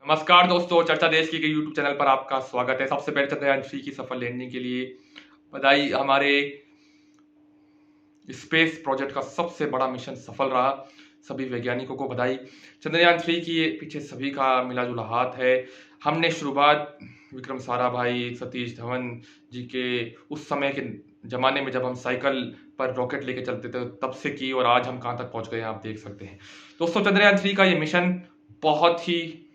नमस्कार दोस्तों, चर्चा देश की यूट्यूब चैनल पर आपका स्वागत है। सबसे पहले चंद्रयान 3 की सफल लैंडिंग के लिए बधाई। हमारे स्पेस प्रोजेक्ट का सबसे बड़ा मिशन सफल रहा, सभी वैज्ञानिकों को बधाई। चंद्रयान 3 की पीछे सभी का मिला-जुला हाथ है। हमने शुरुआत विक्रम साराभाई, सतीश धवन जी के उस समय के ज़माने में जब हम साइकिल पर रॉकेट लेके चलते थे तब से की, और आज हम कहाँ तक पहुँच गए हैं आप देख सकते हैं। दोस्तों, चंद्रयान 3 का ये मिशन बहुत ही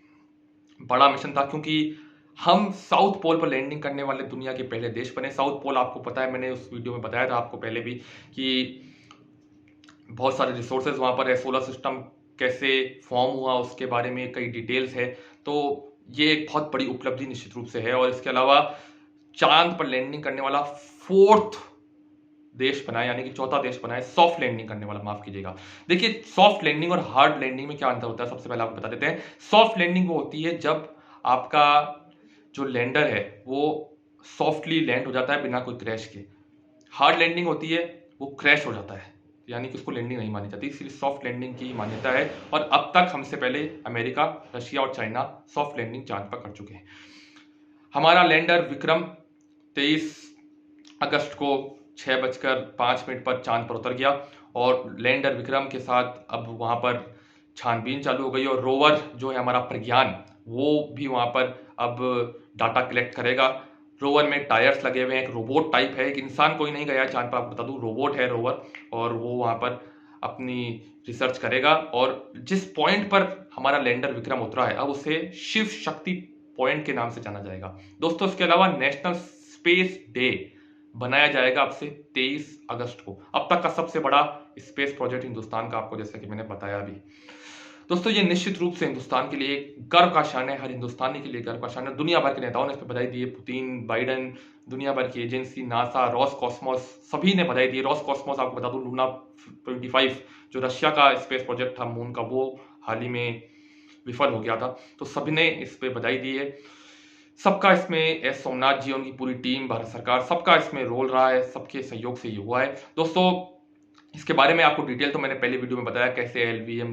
बड़ा मिशन था, क्योंकि हम साउथ पोल पर लैंडिंग करने वाले दुनिया के पहले देश बने। साउथ पोल आपको पता है, मैंने उस वीडियो में बताया था आपको पहले भी कि बहुत सारे रिसोर्सेज वहां पर है। सोलर सिस्टम कैसे फॉर्म हुआ उसके बारे में कई डिटेल्स है। तो ये एक बहुत बड़ी उपलब्धि निश्चित रूप से है। और इसके अलावा चांद पर लैंडिंग करने वाला फोर्थ देश बना है, यानी कि चौथा देश बना है सॉफ्ट लैंडिंग करने वाला, माफ कीजिएगा। देखिए, सॉफ्ट लैंडिंग और हार्ड लैंडिंग में क्या अंतर होता है, सबसे पहले आपको बता देते हैं। सॉफ्ट लैंडिंग वो होती है जब आपका जो लैंडर है वो सॉफ्टली लैंड हो जाता है बिना कोई क्रैश के। हार्ड लैंडिंग होती है वो क्रैश हो जाता है, यानी कि उसको लैंडिंग नहीं मानी जाती, इसलिए सॉफ्ट लैंडिंग की मान्यता है। और अब तक हमसे पहले अमेरिका, रशिया और चाइना सॉफ्ट लैंडिंग चांद पर कर चुके हैं। हमारा लैंडर विक्रम 23 अगस्त को 6:05 पर चांद पर उतर गया, और लैंडर विक्रम के साथ अब वहां पर छानबीन चालू हो गई। और रोवर जो है हमारा प्रज्ञान, वो भी वहां पर अब डाटा कलेक्ट करेगा। रोवर में टायर्स लगे हुए हैं, एक रोबोट टाइप है, एक इंसान कोई नहीं गया चांद पर, आपको बता दूं रोबोट है रोवर। और वो वहां पर अपनी रिसर्च करेगा, और जिस पॉइंट पर हमारा लैंडर विक्रम उतरा है अब उसे शिव शक्ति पॉइंट के नाम से जाना जाएगा। दोस्तों, इसके अलावा नेशनल स्पेस डे बनाया जाएगा अब से 23 अगस्त को। अब तक का सबसे बड़ा स्पेस प्रोजेक्ट हिंदुस्तान का, आपको जैसा कि मैंने बताया भी। दोस्तों, ये निश्चित रूप से हिंदुस्तान के लिए गर्व का क्षण है, हर हिंदुस्तानी के लिए गर्व का क्षण है। दुनिया भर के नेताओं ने इस पर बधाई दी है, पुतिन, बाइडन, दुनिया भर की एजेंसी, नासा, रॉस कॉस्मोस, सभी ने बधाई दी है। रॉस कॉस्मोस आपको बता दूं, लूना 25 जो रशिया का स्पेस प्रोजेक्ट था मून का, वो हाल ही में विफल हो गया था, तो सभी ने इस पे बधाई दी है। सबका इसमें एस सोमनाथ जी, उनकी पूरी टीम, भारत सरकार, सबका इसमें रोल रहा है, सबके सहयोग से ये हुआ है। दोस्तों, इसके बारे में आपको डिटेल तो मैंने पहले वीडियो में बताया, कैसे एलवीएम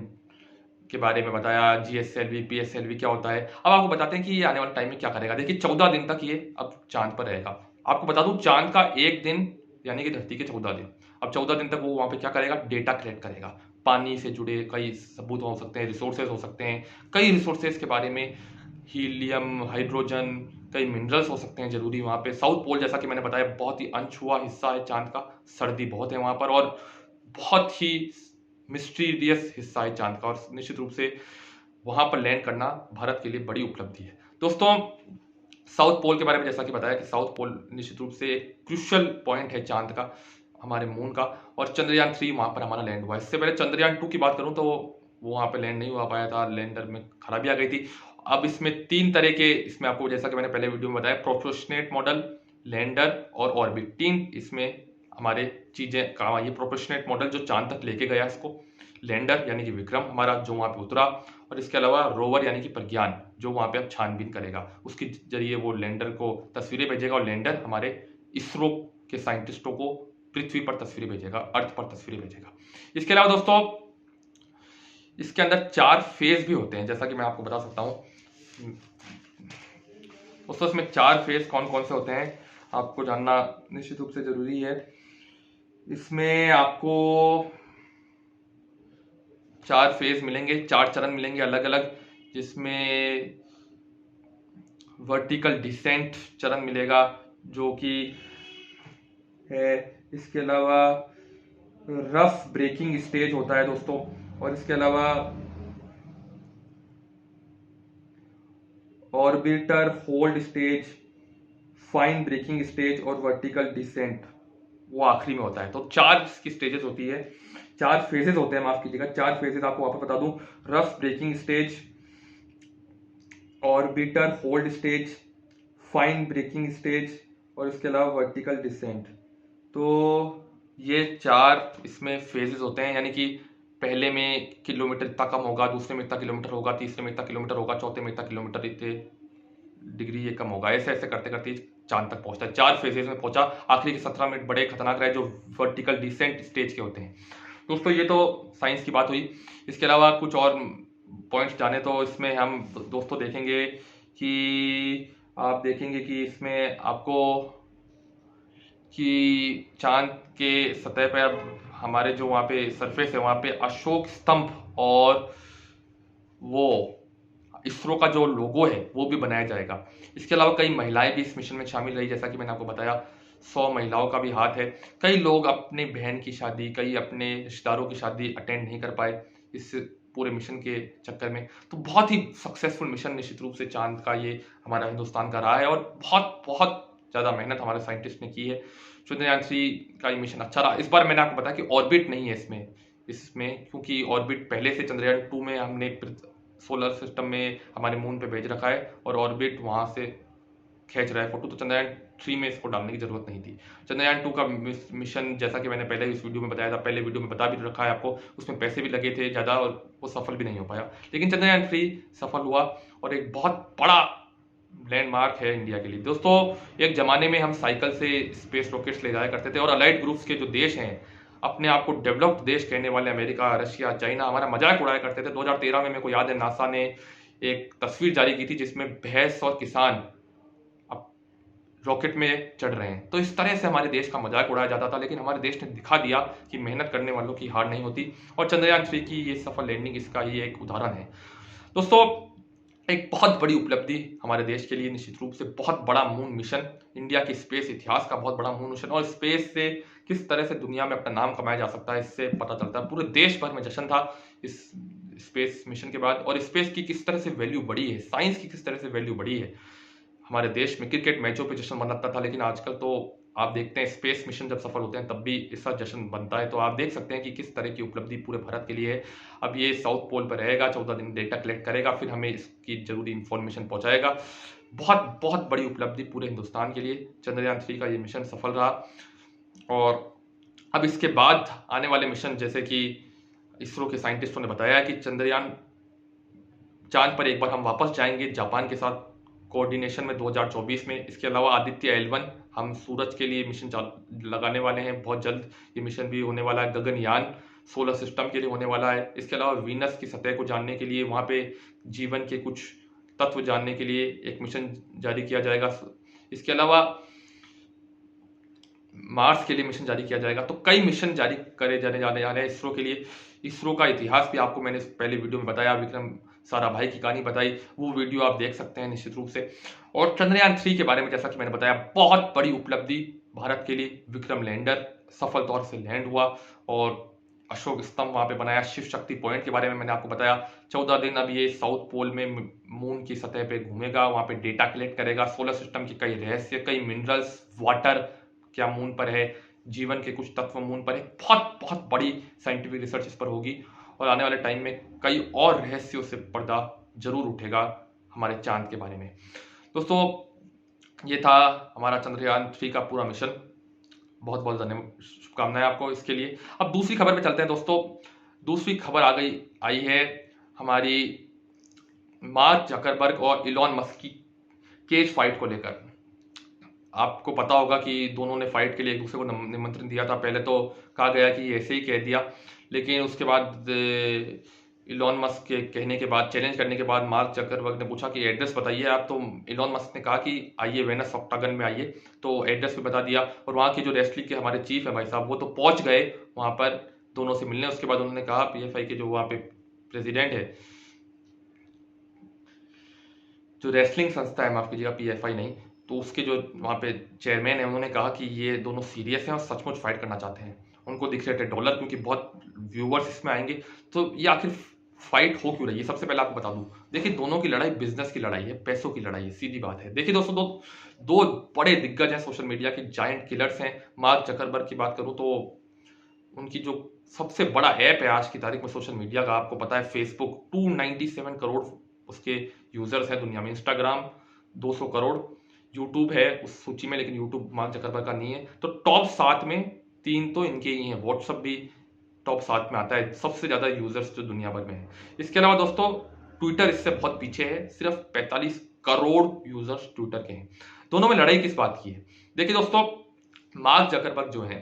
के बारे में बताया, जीएसएलवी, पीएसएलवी क्या होता है। अब आपको बताते हैं कि ये आने वाले टाइम में क्या करेगा। देखिए, 14 दिन तक ये अब चांद पर रहेगा। आपको बता दूं, चांद का एक दिन यानी कि धरती के 14 दिन। अब 14 दिन तक वो वहां पे क्या करेगा, डेटा कलेक्ट करेगा। पानी से जुड़े कई सबूत हो सकते हैं, रिसोर्सेज हो सकते हैं, कई रिसोर्सेज के बारे में, हीलियम, हाइड्रोजन, कई मिनरल्स हो सकते हैं जरूरी वहां पे। साउथ पोल जैसा कि मैंने बताया बहुत ही अनछुआ हिस्सा है चांद का, सर्दी बहुत है वहां पर, और बहुत ही मिस्टीरियस हिस्सा है चांद का, और निश्चित रूप से वहां पर लैंड करना भारत के लिए बड़ी उपलब्धि है। दोस्तों, साउथ पोल के बारे में जैसा कि बताया कि साउथ पोल निश्चित रूप से एक क्रूशियल पॉइंट है चांद का, हमारे मून का, और चंद्रयान 3 वहां पर हमारा लैंड हुआ है। इससे पहले चंद्रयान 2 की बात करूं तो वो वहां पे लैंड नहीं हुआ पाया था, लैंडर में खराबी आ गई थी। अब इसमें 3 तरह के, इसमें आपको जैसा कि मैंने पहले वीडियो में बताया, प्रोपोर्शनेट मॉडल, लैंडर और ऑर्बिट, 3 इसमें हमारे चीजें काम आई है। प्रोपोर्शनेट मॉडल जो चांद तक लेके गया इसको, लैंडर यानी कि विक्रम हमारा जो वहां पे उतरा, और इसके अलावा रोवर यानी कि प्रज्ञान जो वहां पे अब छानबीन करेगा, उसके जरिए वो लैंडर को तस्वीरें भेजेगा, और लैंडर हमारे इसरो के साइंटिस्टों को पृथ्वी पर तस्वीरें भेजेगा, अर्थ पर तस्वीरें भेजेगा। इसके अलावा दोस्तों, इसके अंदर 4 फेज भी होते हैं, जैसा कि मैं आपको बता सकता हूं। दोस्तों, इसमें 4 फेज कौन कौन से होते हैं आपको जानना निश्चित रूप से जरूरी है। इसमें आपको 4 फेज मिलेंगे, 4 चरण मिलेंगे अलग अलग, जिसमें वर्टिकल डिसेंट चरण मिलेगा जो कि है। इसके अलावा रफ ब्रेकिंग स्टेज होता है दोस्तों, और इसके अलावा orbiter hold stage, fine braking stage और वर्टिकल डिसेंट वो आखिरी में होता है। तो 4 इसकी स्टेजेस होती है, 4 फेजेस होते हैं, माफ कीजिएगा 4 फेजेस आपको वापस बता दूं। Rough braking stage, orbiter hold stage, fine braking stage और इसके अलावा वर्टिकल डिसेंट। तो ये 4 इसमें फेजेस होते हैं, यानी कि पहले में किलोमीटर इतना कम होगा, दूसरे में इतना किलोमीटर होगा, तीसरे में इतना किलोमीटर होगा, चौथे में इतना किलोमीटर, इतने डिग्री ये कम होगा, ऐसे ऐसे करते करते चांद तक पहुंचता है। 4 फेजेस में पहुंचा, आखिरी के 17 मिनट बड़े खतरनाक रहे जो वर्टिकल डिसेंट स्टेज के होते हैं। दोस्तों, ये तो साइंस की बात हुई। इसके अलावा कुछ और पॉइंट्स जाने तो इसमें हम दोस्तों देखेंगे कि आप देखेंगे कि इसमें आपको कि चांद के सतह पे अब हमारे जो वहाँ पे सरफेस है वहाँ पे अशोक स्तंभ और वो इसरो का जो लोगो है वो भी बनाया जाएगा। इसके अलावा कई महिलाएं भी इस मिशन में शामिल रही, जैसा कि मैंने आपको बताया 100 महिलाओं का भी हाथ है। कई लोग अपनी बहन की शादी, कई अपने रिश्तेदारों की शादी अटेंड नहीं कर पाए इस पूरे मिशन के चक्कर में। तो बहुत ही सक्सेसफुल मिशन निश्चित रूप से चांद का ये हमारा हिंदुस्तान का रहा है और बहुत बहुत ज़्यादा मेहनत हमारे साइंटिस्ट ने की है। चंद्रयान 3 का ये मिशन अच्छा रहा। इस बार मैंने आपको बताया कि ऑर्बिट नहीं है इसमें क्योंकि ऑर्बिट पहले से चंद्रयान 2 में हमने सोलर सिस्टम में हमारे मून पे भेज रखा है और ऑर्बिट वहां से खींच रहा है फोटो, तो चंद्रयान 3 में इसको डालने की जरूरत नहीं थी। चंद्रयान 2 का मिशन जैसा कि मैंने पहले इस वीडियो में बताया था, पहले वीडियो में बता भी रखा है आपको, उसमें पैसे भी लगे थे ज़्यादा और वो सफल भी नहीं हो पाया। लेकिन चंद्रयान 3 सफल हुआ और एक बहुत बड़ा लैंडमार्क है इंडिया के लिए। दोस्तों एक जमाने में हम साइकिल से स्पेस रॉकेट्स ले जाया करते थे और अलाइड ग्रुप्स के जो देश हैं, अपने आप को डेवलप्ड देश कहने वाले अमेरिका, रशिया, चाइना हमारा मजाक उड़ाया करते थे। 2013 में मेरे को याद है नासा ने एक तस्वीर जारी की थी जिसमें भैंस और किसान अब रॉकेट में चढ़ रहे हैं। तो इस तरह से हमारे देश का मजाक उड़ाया जाता था, लेकिन हमारे देश ने दिखा दिया कि मेहनत करने वालों की हार नहीं होती और चंद्रयान 3 की ये सफल लैंडिंग इसका ही एक उदाहरण है। दोस्तों एक बहुत बड़ी उपलब्धि हमारे देश के लिए, निश्चित रूप से बहुत बड़ा मून मिशन, इंडिया की स्पेस इतिहास का बहुत बड़ा मून मिशन और स्पेस से किस तरह से दुनिया में अपना नाम कमाया जा सकता है इससे पता चलता है। पूरे देश भर में जश्न था इस स्पेस मिशन के बाद और स्पेस की किस तरह से वैल्यू बढ़ी है, साइंस की किस तरह से वैल्यू बढ़ी है। हमारे देश में क्रिकेट मैचों पे जश्न मनाता था, लेकिन आजकल तो आप देखते हैं स्पेस मिशन जब सफल होते हैं तब भी इसका जश्न बनता है। तो आप देख सकते हैं कि किस तरह की उपलब्धि पूरे भारत के लिए है। अब ये साउथ पोल पर रहेगा, 14 दिन डेटा कलेक्ट करेगा, फिर हमें इसकी जरूरी इंफॉर्मेशन पहुंचाएगा। बहुत बहुत बड़ी उपलब्धि पूरे हिंदुस्तान के लिए। चंद्रयान 3 का ये मिशन सफल रहा और अब इसके बाद आने वाले मिशन, जैसे कि इसरो के साइंटिस्टों ने बताया कि चांद पर एक बार हम वापस जाएंगे जापान के साथ कोऑर्डिनेशन में 2024 में। इसके अलावा आदित्य L1 हम सूरज के लिए मिशन लगाने वाले हैं बहुत जल्द। ये मिशन भी होने वाला है। गगनयान सोलर सिस्टम के लिए होने वाला है। इसके अलावा वीनस की सतह को जानने के लिए, वहाँ पे जीवन के कुछ तत्व जानने के लिए एक मिशन जारी किया जाएगा। इसके अलावा मार्स के लिए मिशन जारी किया जाएगा। तो कई मिशन जारी करे जाने हैं इसरो के लिए। इसरो का इतिहास भी आपको मैंने पहले वीडियो में बताया, विक्रम साराभाई की कहानी बताई, वो वीडियो आप देख सकते हैं निश्चित रूप से। और चंद्रयान 3 के बारे में जैसा कि मैंने बताया, बहुत बड़ी उपलब्धि भारत के लिए। विक्रम लैंडर सफल तौर से लैंड हुआ और अशोक स्तंभ वहां पे बनाया। शिव शक्ति पॉइंट के बारे में मैंने आपको बताया। 14 दिन अब ये साउथ पोल में मून की सतह पे घूमेगा, वहां पे डेटा कलेक्ट करेगा, सोलर सिस्टम के कई रहस्य, कई मिनरल्स, वाटर क्या मून पर है, जीवन के कुछ तत्व मून पर है। बहुत बहुत बड़ी साइंटिफिक रिसर्च इस पर होगी और आने वाले टाइम में कई और रहस्यों से पर्दा जरूर उठेगा हमारे चांद के बारे में। दोस्तों ये था हमारा चंद्रयान 3 का पूरा मिशन। बहुत बहुत धन्यवाद, शुभकामनाएं आपको इसके लिए। अब दूसरी खबर पे चलते हैं दोस्तों। दूसरी खबर आई है हमारी मार्क जकरबर्ग और इलॉन मस्क की केज फाइट को लेकर। आपको पता होगा कि दोनों ने फाइट के लिए एक दूसरे को निमंत्रण दिया था। पहले तो कहा गया कि ऐसे ही कह दिया, लेकिन उसके बाद इलॉन मस्क के कहने के बाद, चैलेंज करने के बाद मार्क जकरबर्ग ने पूछा कि एड्रेस बताइए आप। तो इलॉन मस्क ने कहा कि आइए वेनस ऑक्टागन में आइए, तो एड्रेस भी बता दिया। और वहाँ की जो रेसलिंग के हमारे चीफ है भाई साहब, वो तो पहुंच गए वहाँ पर दोनों से मिलने। उसके बाद उन्होंने कहा PFI के जो वहाँ पे प्रेसिडेंट है, जो रेसलिंग संस्था है, माफ कीजिएगा PFI नहीं, तो उसके जो वहाँ पे चेयरमैन है, उन्होंने कहा कि ये दोनों सीरियस हैं और सचमुच फाइट करना चाहते हैं। उनको दिख रहे थे डॉलर, क्योंकि बहुत व्यूअर्स इसमें आएंगे। तो ये आखिर फाइट हो क्यों रही है, सबसे पहले आपको बता दूं। देखिए दोनों की लड़ाई बिजनेस की लड़ाई है, पैसों की लड़ाई है, सीधी बात है। देखिए दोस्तों, दो बड़े दिग्गज हैं, सोशल मीडिया के जायंट किलर्स हैं। मार्क जकरबर्ग की बात करूं तो उनकी जो सबसे बड़ा ऐप है आज की तारीख में सोशल मीडिया का, आपको पता है फेसबुक, 297 करोड़ उसके यूजर्स हैं दुनिया में। इंस्टाग्राम 200 करोड़, यूट्यूब है उस सूची में, लेकिन यूट्यूब मार्क जकरबर्ग का नहीं है। तो टॉप 7 में 3 तो इनके ही हैं। व्हाट्सएप भी टॉप 7 में आता है, सबसे ज्यादा यूजर्स जो दुनिया भर में है। इसके अलावा दोस्तों ट्विटर इससे बहुत पीछे है, सिर्फ 45 करोड़ यूजर्स ट्विटर के हैं। दोनों में लड़ाई किस बात की है? देखिए दोस्तों, मार्क जकरबर्ग जो है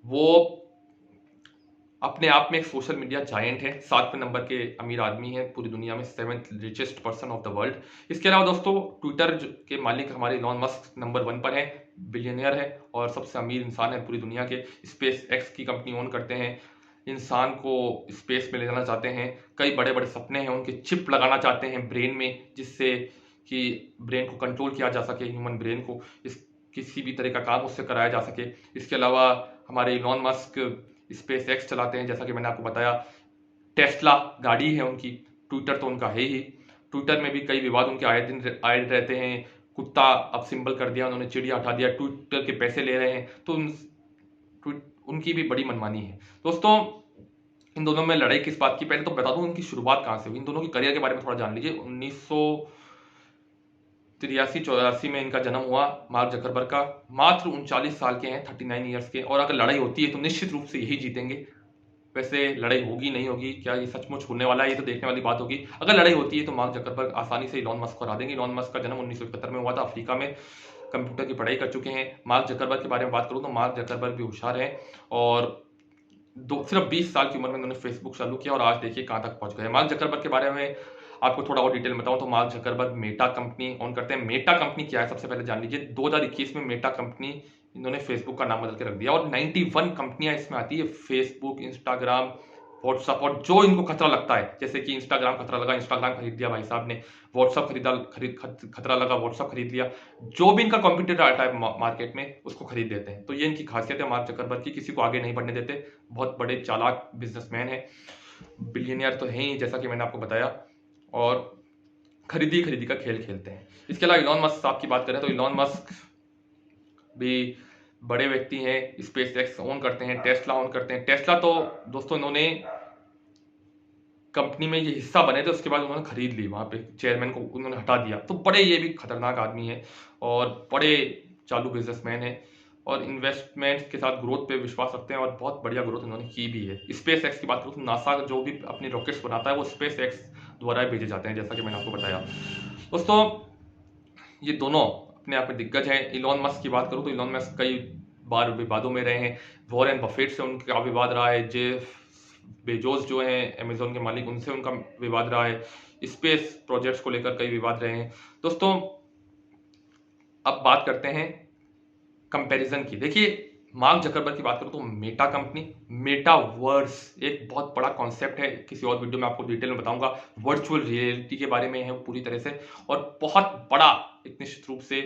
वो अपने आप में एक सोशल मीडिया जायंट है, 7वें नंबर के अमीर आदमी है पूरी दुनिया में, 7th richest person of the world. इसके अलावा दोस्तों ट्विटर के मालिक हमारे इलॉन मस्क नंबर 1 पर है, बिलियनियर है और सबसे अमीर इंसान है पूरी दुनिया के। स्पेस एक्स की कंपनी ओन करते हैं, इंसान को स्पेस में ले जाना चाहते हैं, कई बड़े बड़े सपने हैं उनके, चिप लगाना चाहते हैं ब्रेन में जिससे कि ब्रेन को कंट्रोल किया जा सके, ह्यूमन ब्रेन को इस किसी भी तरह का काम उससे कराया जा सके। इसके अलावा हमारे इलॉन मस्क स्पेस एक्स चलाते हैं, जैसा कि मैंने आपको बताया। टेस्ला गाड़ी है उनकी, ट्विटर तो उनका है ही। ट्विटर में भी कई विवाद उनके आए दिन आए रहते हैं। कुत्ता अब सिंबल कर दिया उन्होंने, चिड़िया हटा दिया, ट्विटर के पैसे ले रहे हैं, तो उनकी भी बड़ी मनमानी है। दोस्तों इन दोनों में लड़ाई किस बात की, पहले तो बता दूं इनकी शुरुआत कहां से हुई, इन दोनों की करियर के बारे में थोड़ा जान लीजिए। 1983-84 में इनका जन्म हुआ मार्क जकरबर्ग का। मात्र 39 साल के हैं, 39 ईयर्स के, और अगर लड़ाई होती है तो निश्चित रूप से यही जीतेंगे। वैसे लड़ाई होगी नहीं होगी, क्या ये सचमुच होने वाला है, ये तो देखने वाली बात होगी। अगर लड़ाई होती है तो मार्क जकरबर्ग आसानी से इलॉन मस्क को हरा देंगे। इलॉन मस्क का जन्म 1971 में हुआ था, अफ्रीका में, कंप्यूटर की पढ़ाई कर चुके हैं। मार्क जकरबर्ग के बारे में बात करूं तो मार्क जकरबर्ग भी होशियार है और सिर्फ 20 साल की उम्र में उन्होंने फेसबुक चालू किया और आज देखिए कहां तक पहुंच गए। मार्क जकरबर्ग के बारे में आपको थोड़ा और डिटेल बताऊं तो mark Zuckerberg Meta company own करते हैं। मेटा कंपनी क्या है सबसे पहले जान लीजिए। 2021 में मेटा कंपनी इन्होंने फेसबुक का नाम बदल के रख दिया और 91 कंपनियां इसमें आती है, फेसबुक, इंस्टाग्राम, व्हाट्सअप, और जो इनको खतरा लगता है, जैसे कि इंस्टाग्राम खतरा लगा, इंस्टाग्राम खरीद लिया भाई साहब ने, व्हाट्सअप खतरा लगा, व्हाट्सअप खरीद लिया, जो भी इनका कॉम्पिटिटर आता है मार्केट में उसको खरीद देते हैं। तो ये इनकी खासियत है मार्क जकरबर्ग की, किसी को आगे नहीं बढ़ने देते, बहुत बड़े चालाक बिजनेसमैन है, बिलियनियर तो है ही जैसा कि मैंने आपको बताया, और खरीदी का खेल खेलते हैं। इसके अलावा इलॉन मस्क साहब की बात करें तो इलॉन मस्क भी बड़े व्यक्ति हैं, स्पेस एक्स ओन करते हैं, टेस्ला ओन करते हैं। टेस्ला तो दोस्तों इन्होंने कंपनी में ये हिस्सा बने थे, उसके बाद उन्होंने खरीद ली, वहां पे चेयरमैन को उन्होंने हटा दिया। तो बड़े ये भी खतरनाक आदमी है और बड़े चालू बिजनेसमैन है और इन्वेस्टमेंट के साथ ग्रोथ पे विश्वास रखते हैं और बहुत बढ़िया ग्रोथ इन्होंने की भी है। स्पेस एक्स की बात करूँ तो नासा जो भी अपनी रॉकेट्स बनाता है वो स्पेस एक्स द्वारा भेजे जाते हैं, जैसा कि मैंने आपको बताया। दोस्तों ये दोनों अपने आप में दिग्गज हैं। इलॉन मस्क की बात करूं तो इलॉन मस्क कई बार विवादों में रहे हैं, वॉरेन बफेट से उनका विवाद रहा है, जेफ बेजोस जो हैं अमेजोन के मालिक उनसे उनका विवाद रहा है, स्पेस प्रोजेक्ट्स को लेकर कई विवाद रहे हैं। दोस्तों अब बात करते हैं कंपैरिजन की। देखिए मार्क जकरबर्ग की बात करूं तो मेटा कंपनी, मेटावर्स एक बहुत बड़ा कॉन्सेप्ट है, किसी और वीडियो में आपको डिटेल में बताऊंगा। वर्चुअल रियलिटी के बारे में है पूरी तरह से, और बहुत बड़ा एक निश्चित रूप से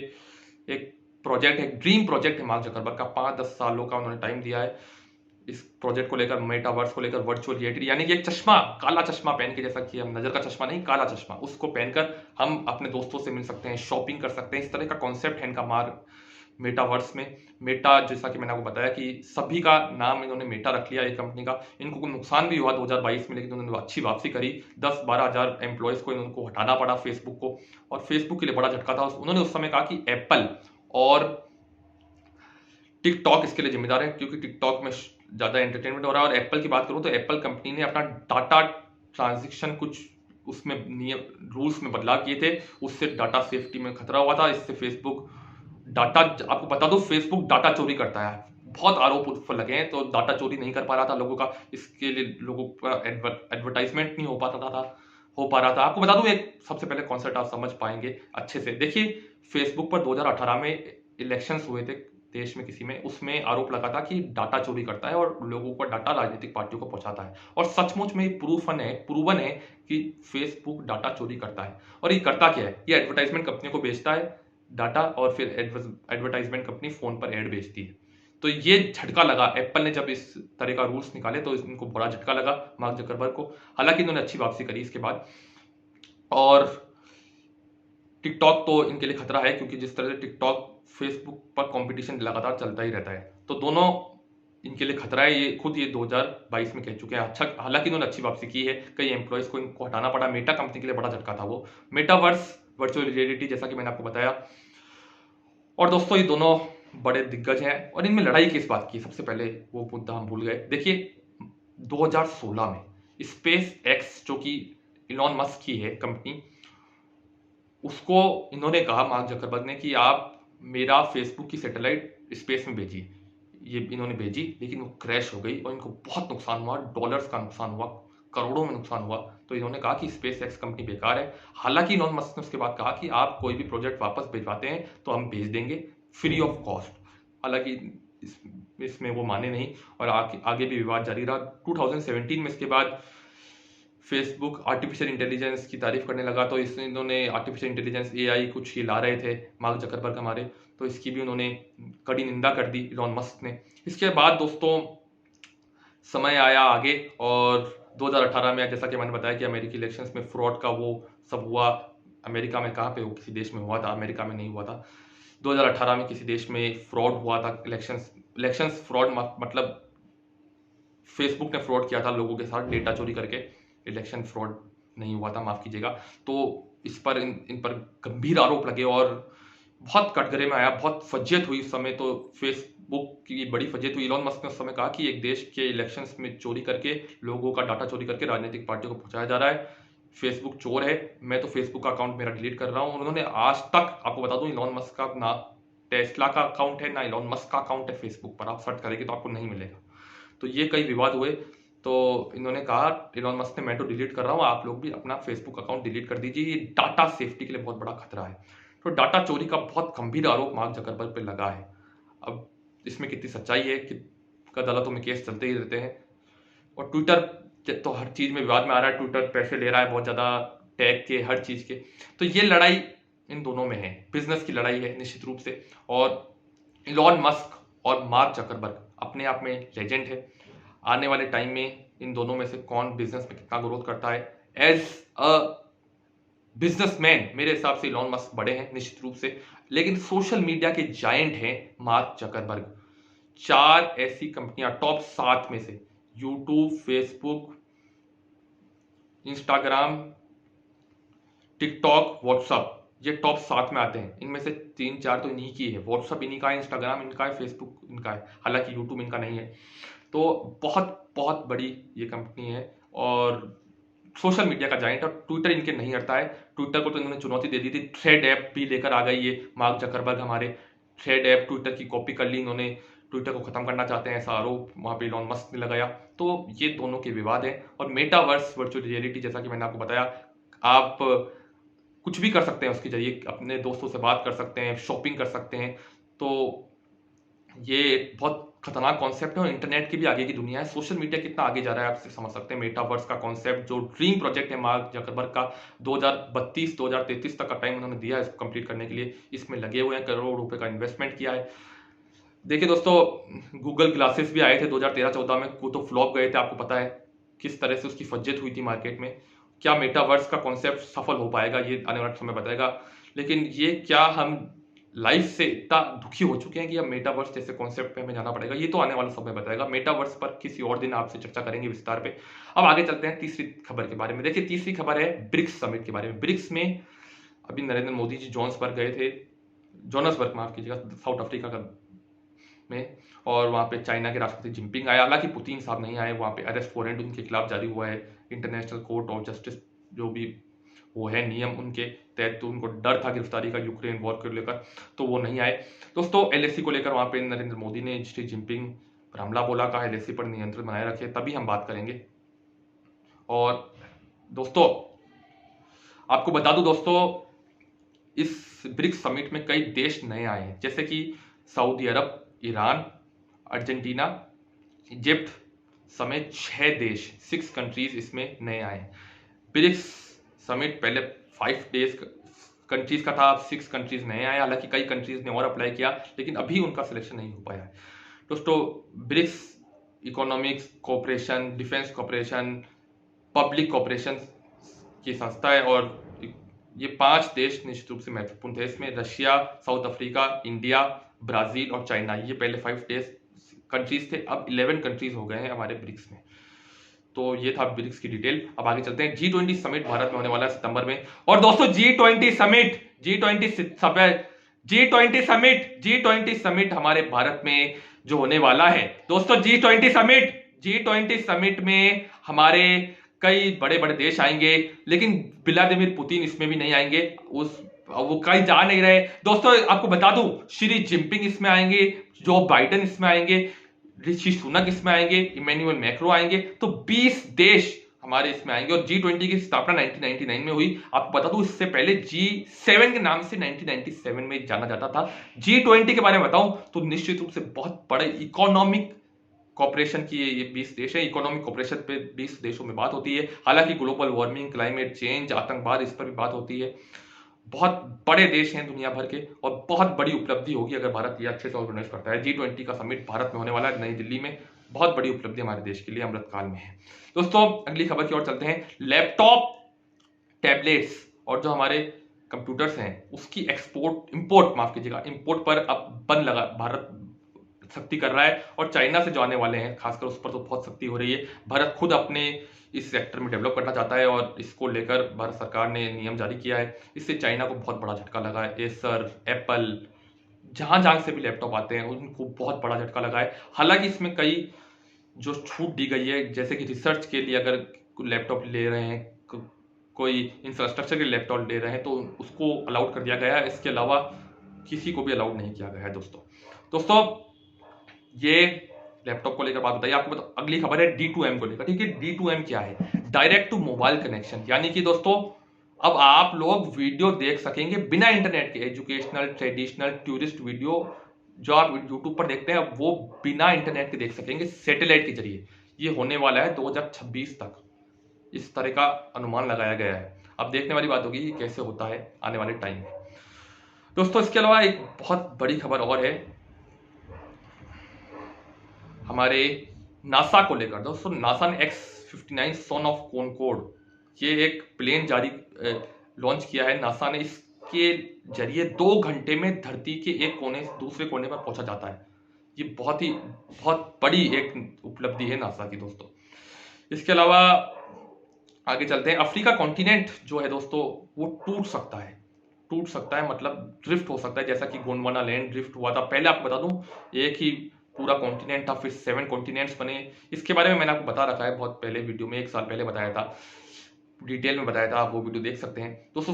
एक प्रोजेक्ट है, ड्रीम प्रोजेक्ट है मार्क जकरबर्ग का। 5-10 सालों का उन्होंने टाइम दिया है इस प्रोजेक्ट को लेकर, मेटावर्स को लेकर, वर्चुअल रियलिटी यानी कि एक चश्मा, काला चश्मा पहन के, जैसा कि हम नजर का चश्मा नहीं, काला चश्मा, उसको पहनकर हम अपने दोस्तों से मिल सकते हैं, शॉपिंग कर सकते हैं। इस तरह का कॉन्सेप्ट है इनका मार्क मेटावर्स में। मेटा जैसा कि मैंने आपको बताया कि सभी का नाम इन्होंने मेटा रख लिया एक कंपनी का। इनको कोई नुकसान भी हुआ 2022 में, लेकिन उन्होंने अच्छी वापसी करी। 10-12 हजार एम्प्लॉयज को इनको हटाना पड़ा फेसबुक को, और फेसबुक के लिए बड़ा झटका था। उन्होंने उस समय कहा कि एप्पल और टिकटॉक इसके लिए जिम्मेदार है, क्योंकि टिकटॉक में ज्यादा एंटरटेनमेंट हो रहा है। और एप्पल की बात करूं तो एप्पल कंपनी ने अपना डाटा ट्रांजेक्शन कुछ उसमें नियम रूल्स में बदलाव किए थे, उससे डाटा सेफ्टी में खतरा हुआ था। इससे फेसबुक डाटा, आपको बता दो फेसबुक डाटा चोरी करता है, बहुत आरोप उस पर लगे हैं, तो डाटा चोरी नहीं कर पा रहा था लोगों का, इसके लिए लोगों का एडवर्टाइजमेंट नहीं हो पा रहा था। आपको बता दूं एक सबसे पहले कॉन्सेप्ट आप समझ पाएंगे अच्छे से। देखिए फेसबुक पर 2018 में इलेक्शंस हुए थे देश में किसी में, उसमें आरोप लगा था कि डाटा चोरी करता है और लोगों को डाटा राजनीतिक पार्टियों को पहुंचाता है, और सचमुच में प्रूवन है कि फेसबुक डाटा चोरी करता है। और ये करता क्या है, ये एडवर्टाइजमेंट कंपनियों को बेचता है डाटा, और फिर एडवर्टाइजमेंट कंपनी फोन पर एड बेचती है। तो ये झटका लगा एप्पल ने जब इस तरह का रूल्स निकाले, तो इनको बड़ा झटका लगा मार्क जकरबर्ग को। हालांकि इन्होंने अच्छी वापसी करी इसके बाद। और टिकटॉक तो इनके लिए खतरा है, क्योंकि जिस तरह से टिकटॉक फेसबुक पर कंपटीशन लगातार चलता ही रहता है, तो दोनों इनके लिए खतरा है। ये खुद ये 2022 में कह चुके हैं। अच्छा, हालांकि इन्होंने अच्छी वापसी की है, कई एम्प्लॉयज को इनको हटाना पड़ा। मेटा कंपनी के लिए बड़ा झटका था वो। मेटावर्स वर्चुअल रियलिटी जैसा कि मैंने आपको बताया। और दोस्तों ये दोनों बड़े दिग्गज हैं, और इनमें लड़ाई किस बात की, सबसे पहले वो मुद्दा हम भूल गए। देखिए 2016 में स्पेस एक्स जो कि इलॉन मस्क की है कंपनी, उसको इन्होंने कहा मार्क जकरबर्ग ने कि आप मेरा फेसबुक की सैटेलाइट स्पेस में भेजिए। ये इन्होंने भेजी, लेकिन वो क्रैश हो गई और इनको बहुत नुकसान हुआ, डॉलर्स का नुकसान हुआ, करोड़ों में नुकसान हुआ। तो इन्होंने कहा कि स्पेस एक्स कंपनी बेकार है। हालांकि इलॉन मस्क ने उसके बाद कहा कि आप कोई भी प्रोजेक्ट वापस भिजवाते हैं तो हम भेज देंगे फ्री ऑफ कॉस्ट। हालांकि इसमें वो माने नहीं और आगे भी विवाद जारी रहा। 2017 में इसके बाद फेसबुक आर्टिफिशियल इंटेलिजेंस की तारीफ करने लगा, तो इन्होंने आर्टिफिशियल इंटेलिजेंस AI कुछ ये ला रहे थे मार्क जकरबर्ग हमारे, तो इसकी भी उन्होंने कड़ी निंदा कर दी इलॉन मस्क ने। इसके बाद दोस्तों समय आया आगे और 2018 में, जैसा कि मैंने बताया कि अमेरिकी इलेक्शंस में फ्रॉड का वो सब हुआ। अमेरिका में कहाँ पे हो, किसी देश में हुआ था, अमेरिका में नहीं हुआ था। 2018 में किसी देश में फ्रॉड हुआ था, इलेक्शंस फ्रॉड मतलब फेसबुक ने फ्रॉड किया था लोगों के साथ डेटा चोरी करके, इलेक्शन फ्रॉड नहीं हुआ था, माफ कीजिएगा। तो इस पर इन पर गंभीर आरोप लगे और बहुत कटघरे में आया, बहुत फजियत हुई उस समय। तो फेसबुक की बड़ी फजियत हुई। इलॉन मस्क ने उस समय कहा कि एक देश के इलेक्शंस में चोरी करके, लोगों का डाटा चोरी करके राजनीतिक पार्टियों को पहुंचाया जा रहा है, फेसबुक चोर है, मैं तो फेसबुक का अकाउंट मेरा डिलीट कर रहा हूं। उन्होंने आज तक, आपको बता दूं, इलॉन मस्क का ना टेस्ला का अकाउंट है ना इलॉन मस्क का अकाउंट है फेसबुक पर, आप सर्च करेंगे तो आपको नहीं मिलेगा। तो ये कई विवाद हुए, तो इन्होंने कहा इलॉन मस्क ने, मैं तो डिलीट कर रहा हूँ, आप लोग भी अपना फेसबुक अकाउंट डिलीट कर दीजिए, ये डाटा सेफ्टी के लिए बहुत बड़ा खतरा है। तो डाटा चोरी का बहुत गंभीर आरोप मार्क जकरबर्ग पे लगा है। अब इसमें कितनी सच्चाई है कि अदालतों में केस चलते ही रहते हैं। और ट्विटर तो हर चीज में विवाद में आ रहा है, ट्विटर पैसे ले रहा है बहुत ज्यादा, टैग के, हर चीज के। तो ये लड़ाई इन दोनों में है, बिजनेस की लड़ाई है निश्चित रूप से। और इलॉन मस्क और मार्क जकरबर्ग अपने आप में लेजेंड है। आने वाले टाइम में इन दोनों में से कौन बिजनेस में कितना ग्रोथ करता है, एज अ बिजनेसमैन मेरे हिसाब से इलॉन मस्क बड़े हैं निश्चित रूप से, लेकिन सोशल मीडिया के जायंट हैं मार्क जकरबर्ग। 4 ऐसी कंपनियां टॉप 7 में से, YouTube, Facebook, Instagram, TikTok, WhatsApp, ये टॉप 7 में आते हैं। इनमें से 3-4 तो इन्हीं की है, व्हाट्सएप इन्हीं का है, इंस्टाग्राम इनका है, फेसबुक इनका है, हालांकि यूट्यूब इनका नहीं है। तो बहुत बहुत बड़ी ये कंपनी है और सोशल मीडिया का जाइंट। और ट्विटर इनके नहीं हटता है। ट्विटर को तो इन्होंने चुनौती दे दी थी, थ्रेड ऐप भी लेकर आ गई ये मार्क जकरबर्ग हमारे। थ्रेड ऐप ट्विटर की कॉपी कर ली इन्होंने, ट्विटर को खत्म करना चाहते हैं, ऐसा आरोप वहां पे इलॉन मस्क ने लगाया। तो ये दोनों के विवाद है। और मेटावर्स वर्चुअल रियलिटी, जैसा कि मैंने आपको बताया, आप कुछ भी कर सकते हैं उसके जरिए, अपने दोस्तों से बात कर सकते हैं, शॉपिंग कर सकते हैं। तो ये बहुत खतरनाक कॉन्सेप्ट है और इंटरनेट की भी आगे की दुनिया है। सोशल मीडिया कितना आगे जा रहा है आप समझ सकते हैं। मेटावर्स का कॉन्सेप्ट जो ड्रीम प्रोजेक्ट है मार्क जकरबर्ग का, 2032-2033 तक का टाइम उन्होंने दिया है इसको कंप्लीट करने के लिए, इसमें लगे हुए हैं, करोड़ों रुपए का इन्वेस्टमेंट किया है। देखिए दोस्तों, गूगल ग्लासेस भी आए थे 2013-14 में, वो तो फ्लॉप गए थे, आपको पता है किस तरह से उसकी फज्जत हुई थी मार्केट में। क्या मेटावर्स का कॉन्सेप्ट सफल हो पाएगा, ये आने वाला समय बताएगा। लेकिन ये क्या हम लाइफ से इतना दुखी हो चुके हैं कि अब मेटावर्स जैसे कॉन्सेप्ट पे हमें जाना पड़ेगा, ये तो आने वाला समय बताएगा। मेटावर्स पर किसी और दिन आपसे चर्चा करेंगे विस्तार पे। अब आगे चलते हैं तीसरी खबर के बारे में। देखिए तीसरी खबर है ब्रिक्स समिट के बारे में। ब्रिक्स में अभी नरेंद्र मोदी जी जोहान्सबर्ग गए थे, जोहान्सबर्ग माफ कीजिएगा, साउथ अफ्रीका का में, और वहां पे चाइना के राष्ट्रपति जिनपिंग आए। हालांकि पुतिन साहब नहीं आए, वहां पे अरेस्ट वारंट उनके खिलाफ जारी हुआ है, इंटरनेशनल कोर्ट ऑफ जस्टिस जो भी वो है नियम उनके तहत, तो उनको डर था गिरफ्तारी का यूक्रेन वॉर को लेकर, तो वो नहीं आए। दोस्तों LAC को लेकर वहां पे नरेंद्र मोदी ने शी जिनपिंग पर हमला बोला, कहा LAC पर नियंत्रण बनाए रखे, तभी हम बात करेंगे। और दोस्तों आपको बता दूं दोस्तों, इस ब्रिक्स समिट में कई देश नए आए हैं, जैसे कि सऊदी अरब, ईरान, अर्जेंटीना, इजिप्ट समेत 6 देश, 6 कंट्रीज इसमें नए आए हैं। ब्रिक्स समिट पहले 5 डेज कंट्रीज का था, अब 6 कंट्रीज नए आए। हालांकि कई कंट्रीज ने और अप्लाई किया, लेकिन अभी उनका सिलेक्शन नहीं हो पाया है। दोस्तों BRICS economics cooperation, defence cooperation, public cooperation की संस्था है और ये 5 देश निश्चित रूप से महत्वपूर्ण थे इसमें। Russia, south Africa, India, Brazil और चाइना, ये पहले 5 देश कंट्रीज थे, अब 11 कंट्रीज हो गए हैं हमारे ब्रिक्स में। तो ये था ब्रिक्स की डिटेल। अब आगे चलते हैं। G20 समिट भारत में होने वाला है सितंबर में। और दोस्तों G20 समिट हमारे भारत में जो होने वाला है दोस्तों, G20 समिट में हमारे कई बड़े बड़े देश आएंगे, लेकिन व्लादिमीर पुतिन इसमें भी नहीं आएंगे, वो कहीं जा नहीं रहे दोस्तों। आपको बता दूं, शी जिनपिंग इसमें आएंगे, जो बाइडेन इसमें आएंगे, ऋषि सुनक इसमें आएंगे, इमैनुअल मैक्रो आएंगे, तो 20 देश हमारे इसमें आएंगे। और G20 की स्थापना 1999 में हुई। आपको बता दूं, इससे पहले G7 के नाम से 1997 में जाना जाता था। G20 के बारे में बताऊं तो निश्चित रूप से बहुत बड़े इकोनॉमिक कॉपरेशन की ये 20 देश है। इकोनॉमिक कॉपरेशन पे 20 देशों में बात होती है। हालांकि ग्लोबल वार्मिंग, क्लाइमेट चेंज, आतंकवाद, इस पर भी बात होती है। बहुत बड़े देश हैं दुनिया भर के, और बहुत बड़ी उपलब्धि होगी अगर भारत ये अच्छे से ऑर्गेनाइज करता है। G20 का समिट भारत में होने वाला है, नई दिल्ली में। बहुत बड़ी उपलब्धि हमारे देश के लिए अमृत काल में है। दोस्तों अगली खबर की ओर चलते हैं। लैपटॉप, टैबलेट्स और जो हमारे कंप्यूटर्स हैं उसकी इंपोर्ट पर अब बंद लगा, भारत सख्ती कर रहा है। और चाइना से जो आने वाले हैं खासकर उस पर तो बहुत सख्ती हो रही है। भारत खुद अपने इस सेक्टर में डेवलप करना चाहता है और इसको लेकर भारत सरकार ने नियम जारी किया है। इससे चाइना को बहुत बड़ा झटका लगा है। एसर, एप्पल, जहां जहां से भी लैपटॉप आते हैं उनको बहुत बड़ा झटका लगा है। हालांकि इसमें कई जो छूट दी गई है, जैसे कि रिसर्च के लिए अगर लैपटॉप ले रहे हैं, कोई इंफ्रास्ट्रक्चर के लैपटॉप ले रहे हैं, तो उसको अलाउड कर दिया गया है। इसके अलावा किसी को भी अलाउड नहीं किया गया है। दोस्तों ये लैपटॉप को लेकर बात बताइए। आपको अगली खबर है D2M को लेकर। ठीक है, D2M क्या है? Direct to mobile connection. यानी कि दोस्तों अब आप लोग वीडियो देख सकेंगे बिना इंटरनेट के। एजुकेशनल, ट्रेडिशनल, टूरिस्ट वीडियो जो आप यूट्यूब पर देखते हैं वो बिना इंटरनेट के देख सकेंगे, सैटेलाइट के जरिए। ये होने वाला है 2026 तक, इस तरह का अनुमान लगाया गया है। अब देखने वाली बात होगी कि कैसे होता है आने वाले टाइम में। दोस्तों इसके अलावा एक बहुत बड़ी खबर और है हमारे नासा को लेकर। दोस्तों नासा ने X-59 सन ऑफ कॉनकॉर्ड, ये एक प्लेन लॉन्च किया है नासा ने। इसके जरिए 2 घंटे में धरती के एक कोने से दूसरे कोने पर पहुंचा जाता है। ये बहुत बड़ी एक उपलब्धि है नासा की दोस्तों। इसके अलावा आगे चलते हैं। अफ्रीका कॉन्टिनेंट जो है दोस्तों वो टूट सकता है, मतलब ड्रिफ्ट हो सकता है, जैसा कि गोंडवाना लैंड ड्रिफ्ट हुआ था। पहले आपको बता दूं एक ही पूरा कॉन्टिनेंट था, फिर 7 कॉन्टिनेंट्स बने। इसके बारे में मैंने आपको बता रखा है बहुत पहले वीडियो में, 1 साल पहले बताया था, डिटेल में बताया था, आप वो वीडियो देख सकते हैं। दोस्तों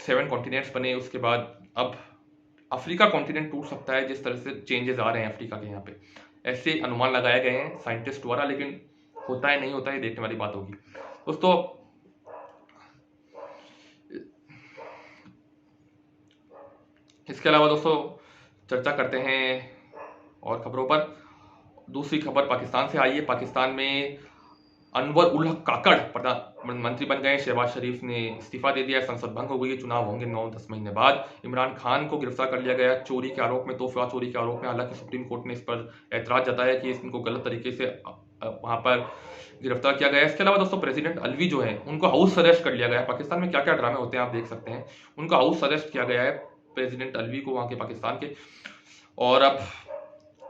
7 कॉन्टिनेंट्स बने, उसके बाद अब अफ्रीका कॉन्टिनेंट टूट सकता है। जिस तरह से चेंजेस आ रहे हैं अफ्रीका के यहाँ पे, ऐसे अनुमान लगाए गए हैं साइंटिस्ट द्वारा, लेकिन होता है नहीं होता है देखने वाली बात होगी। दोस्तों इसके अलावा दोस्तों चर्चा करते हैं और खबरों पर। दूसरी खबर पाकिस्तान से आई है। पाकिस्तान में अनवर उल हक काकड़ प्रधानमंत्री बन गए। शहबाज शरीफ ने इस्तीफा दे दिया। संसद भंग हो गई। चुनाव होंगे 9-10 महीने बाद। इमरान खान को गिरफ्तार कर लिया गया चोरी के आरोप में, तोहफा चोरी के आरोप में। हालांकि सुप्रीम कोर्ट ने इस पर ऐतराज जताया कि इनको गलत तरीके से वहां पर गिरफ्तार किया गया। इसके अलावा दोस्तों प्रेसिडेंट अलवी जो है उनको हाउस अरेस्ट कर लिया गया। पाकिस्तान में क्या क्या ड्रामे होते हैं आप देख सकते हैं। उनको हाउस अरेस्ट किया गया है प्रेसिडेंट अलवी को, वहां के पाकिस्तान के। और अब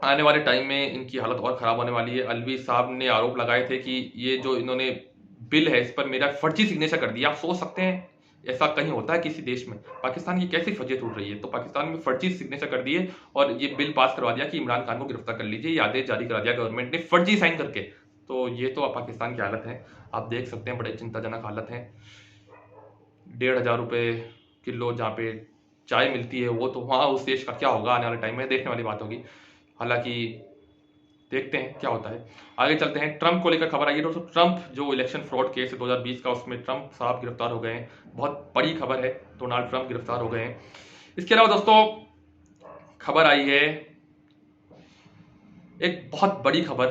आने वाले टाइम में इनकी हालत और खराब होने वाली है। अलवी साहब ने आरोप लगाए थे कि ये जो इन्होंने बिल है इस पर मेरा फर्जी सिग्नेचर कर दिया। आप सोच सकते हैं ऐसा कहीं होता है किसी देश में? पाकिस्तान की कैसी फर्जियत उठ रही है। तो पाकिस्तान में फर्जी सिग्नेचर कर दिए और ये बिल पास करवा दिया कि इमरान खान को गिरफ्तार कर लीजिए। ये आदेश जारी करा दिया गवर्नमेंट ने फर्जी साइन करके। तो ये तो पाकिस्तान की हालत है, आप देख सकते हैं, बड़े चिंताजनक हालत है। 1,500 रुपये किलो जहाँ पे चाय मिलती है, वो तो वहाँ उस देश का क्या होगा आने वाले टाइम में, देखने वाली बात होगी। हालांकि देखते हैं क्या होता है। आगे चलते हैं। ट्रंप को लेकर खबर आई है दोस्तों। ट्रंप जो इलेक्शन फ्रॉड केस है 2020 का, उसमें ट्रंप साहब गिरफ्तार हो गए हैं। बहुत बड़ी खबर है, डोनाल्ड ट्रंप गिरफ्तार हो गए हैं। इसके अलावा दोस्तों खबर आई है एक बहुत बड़ी खबर,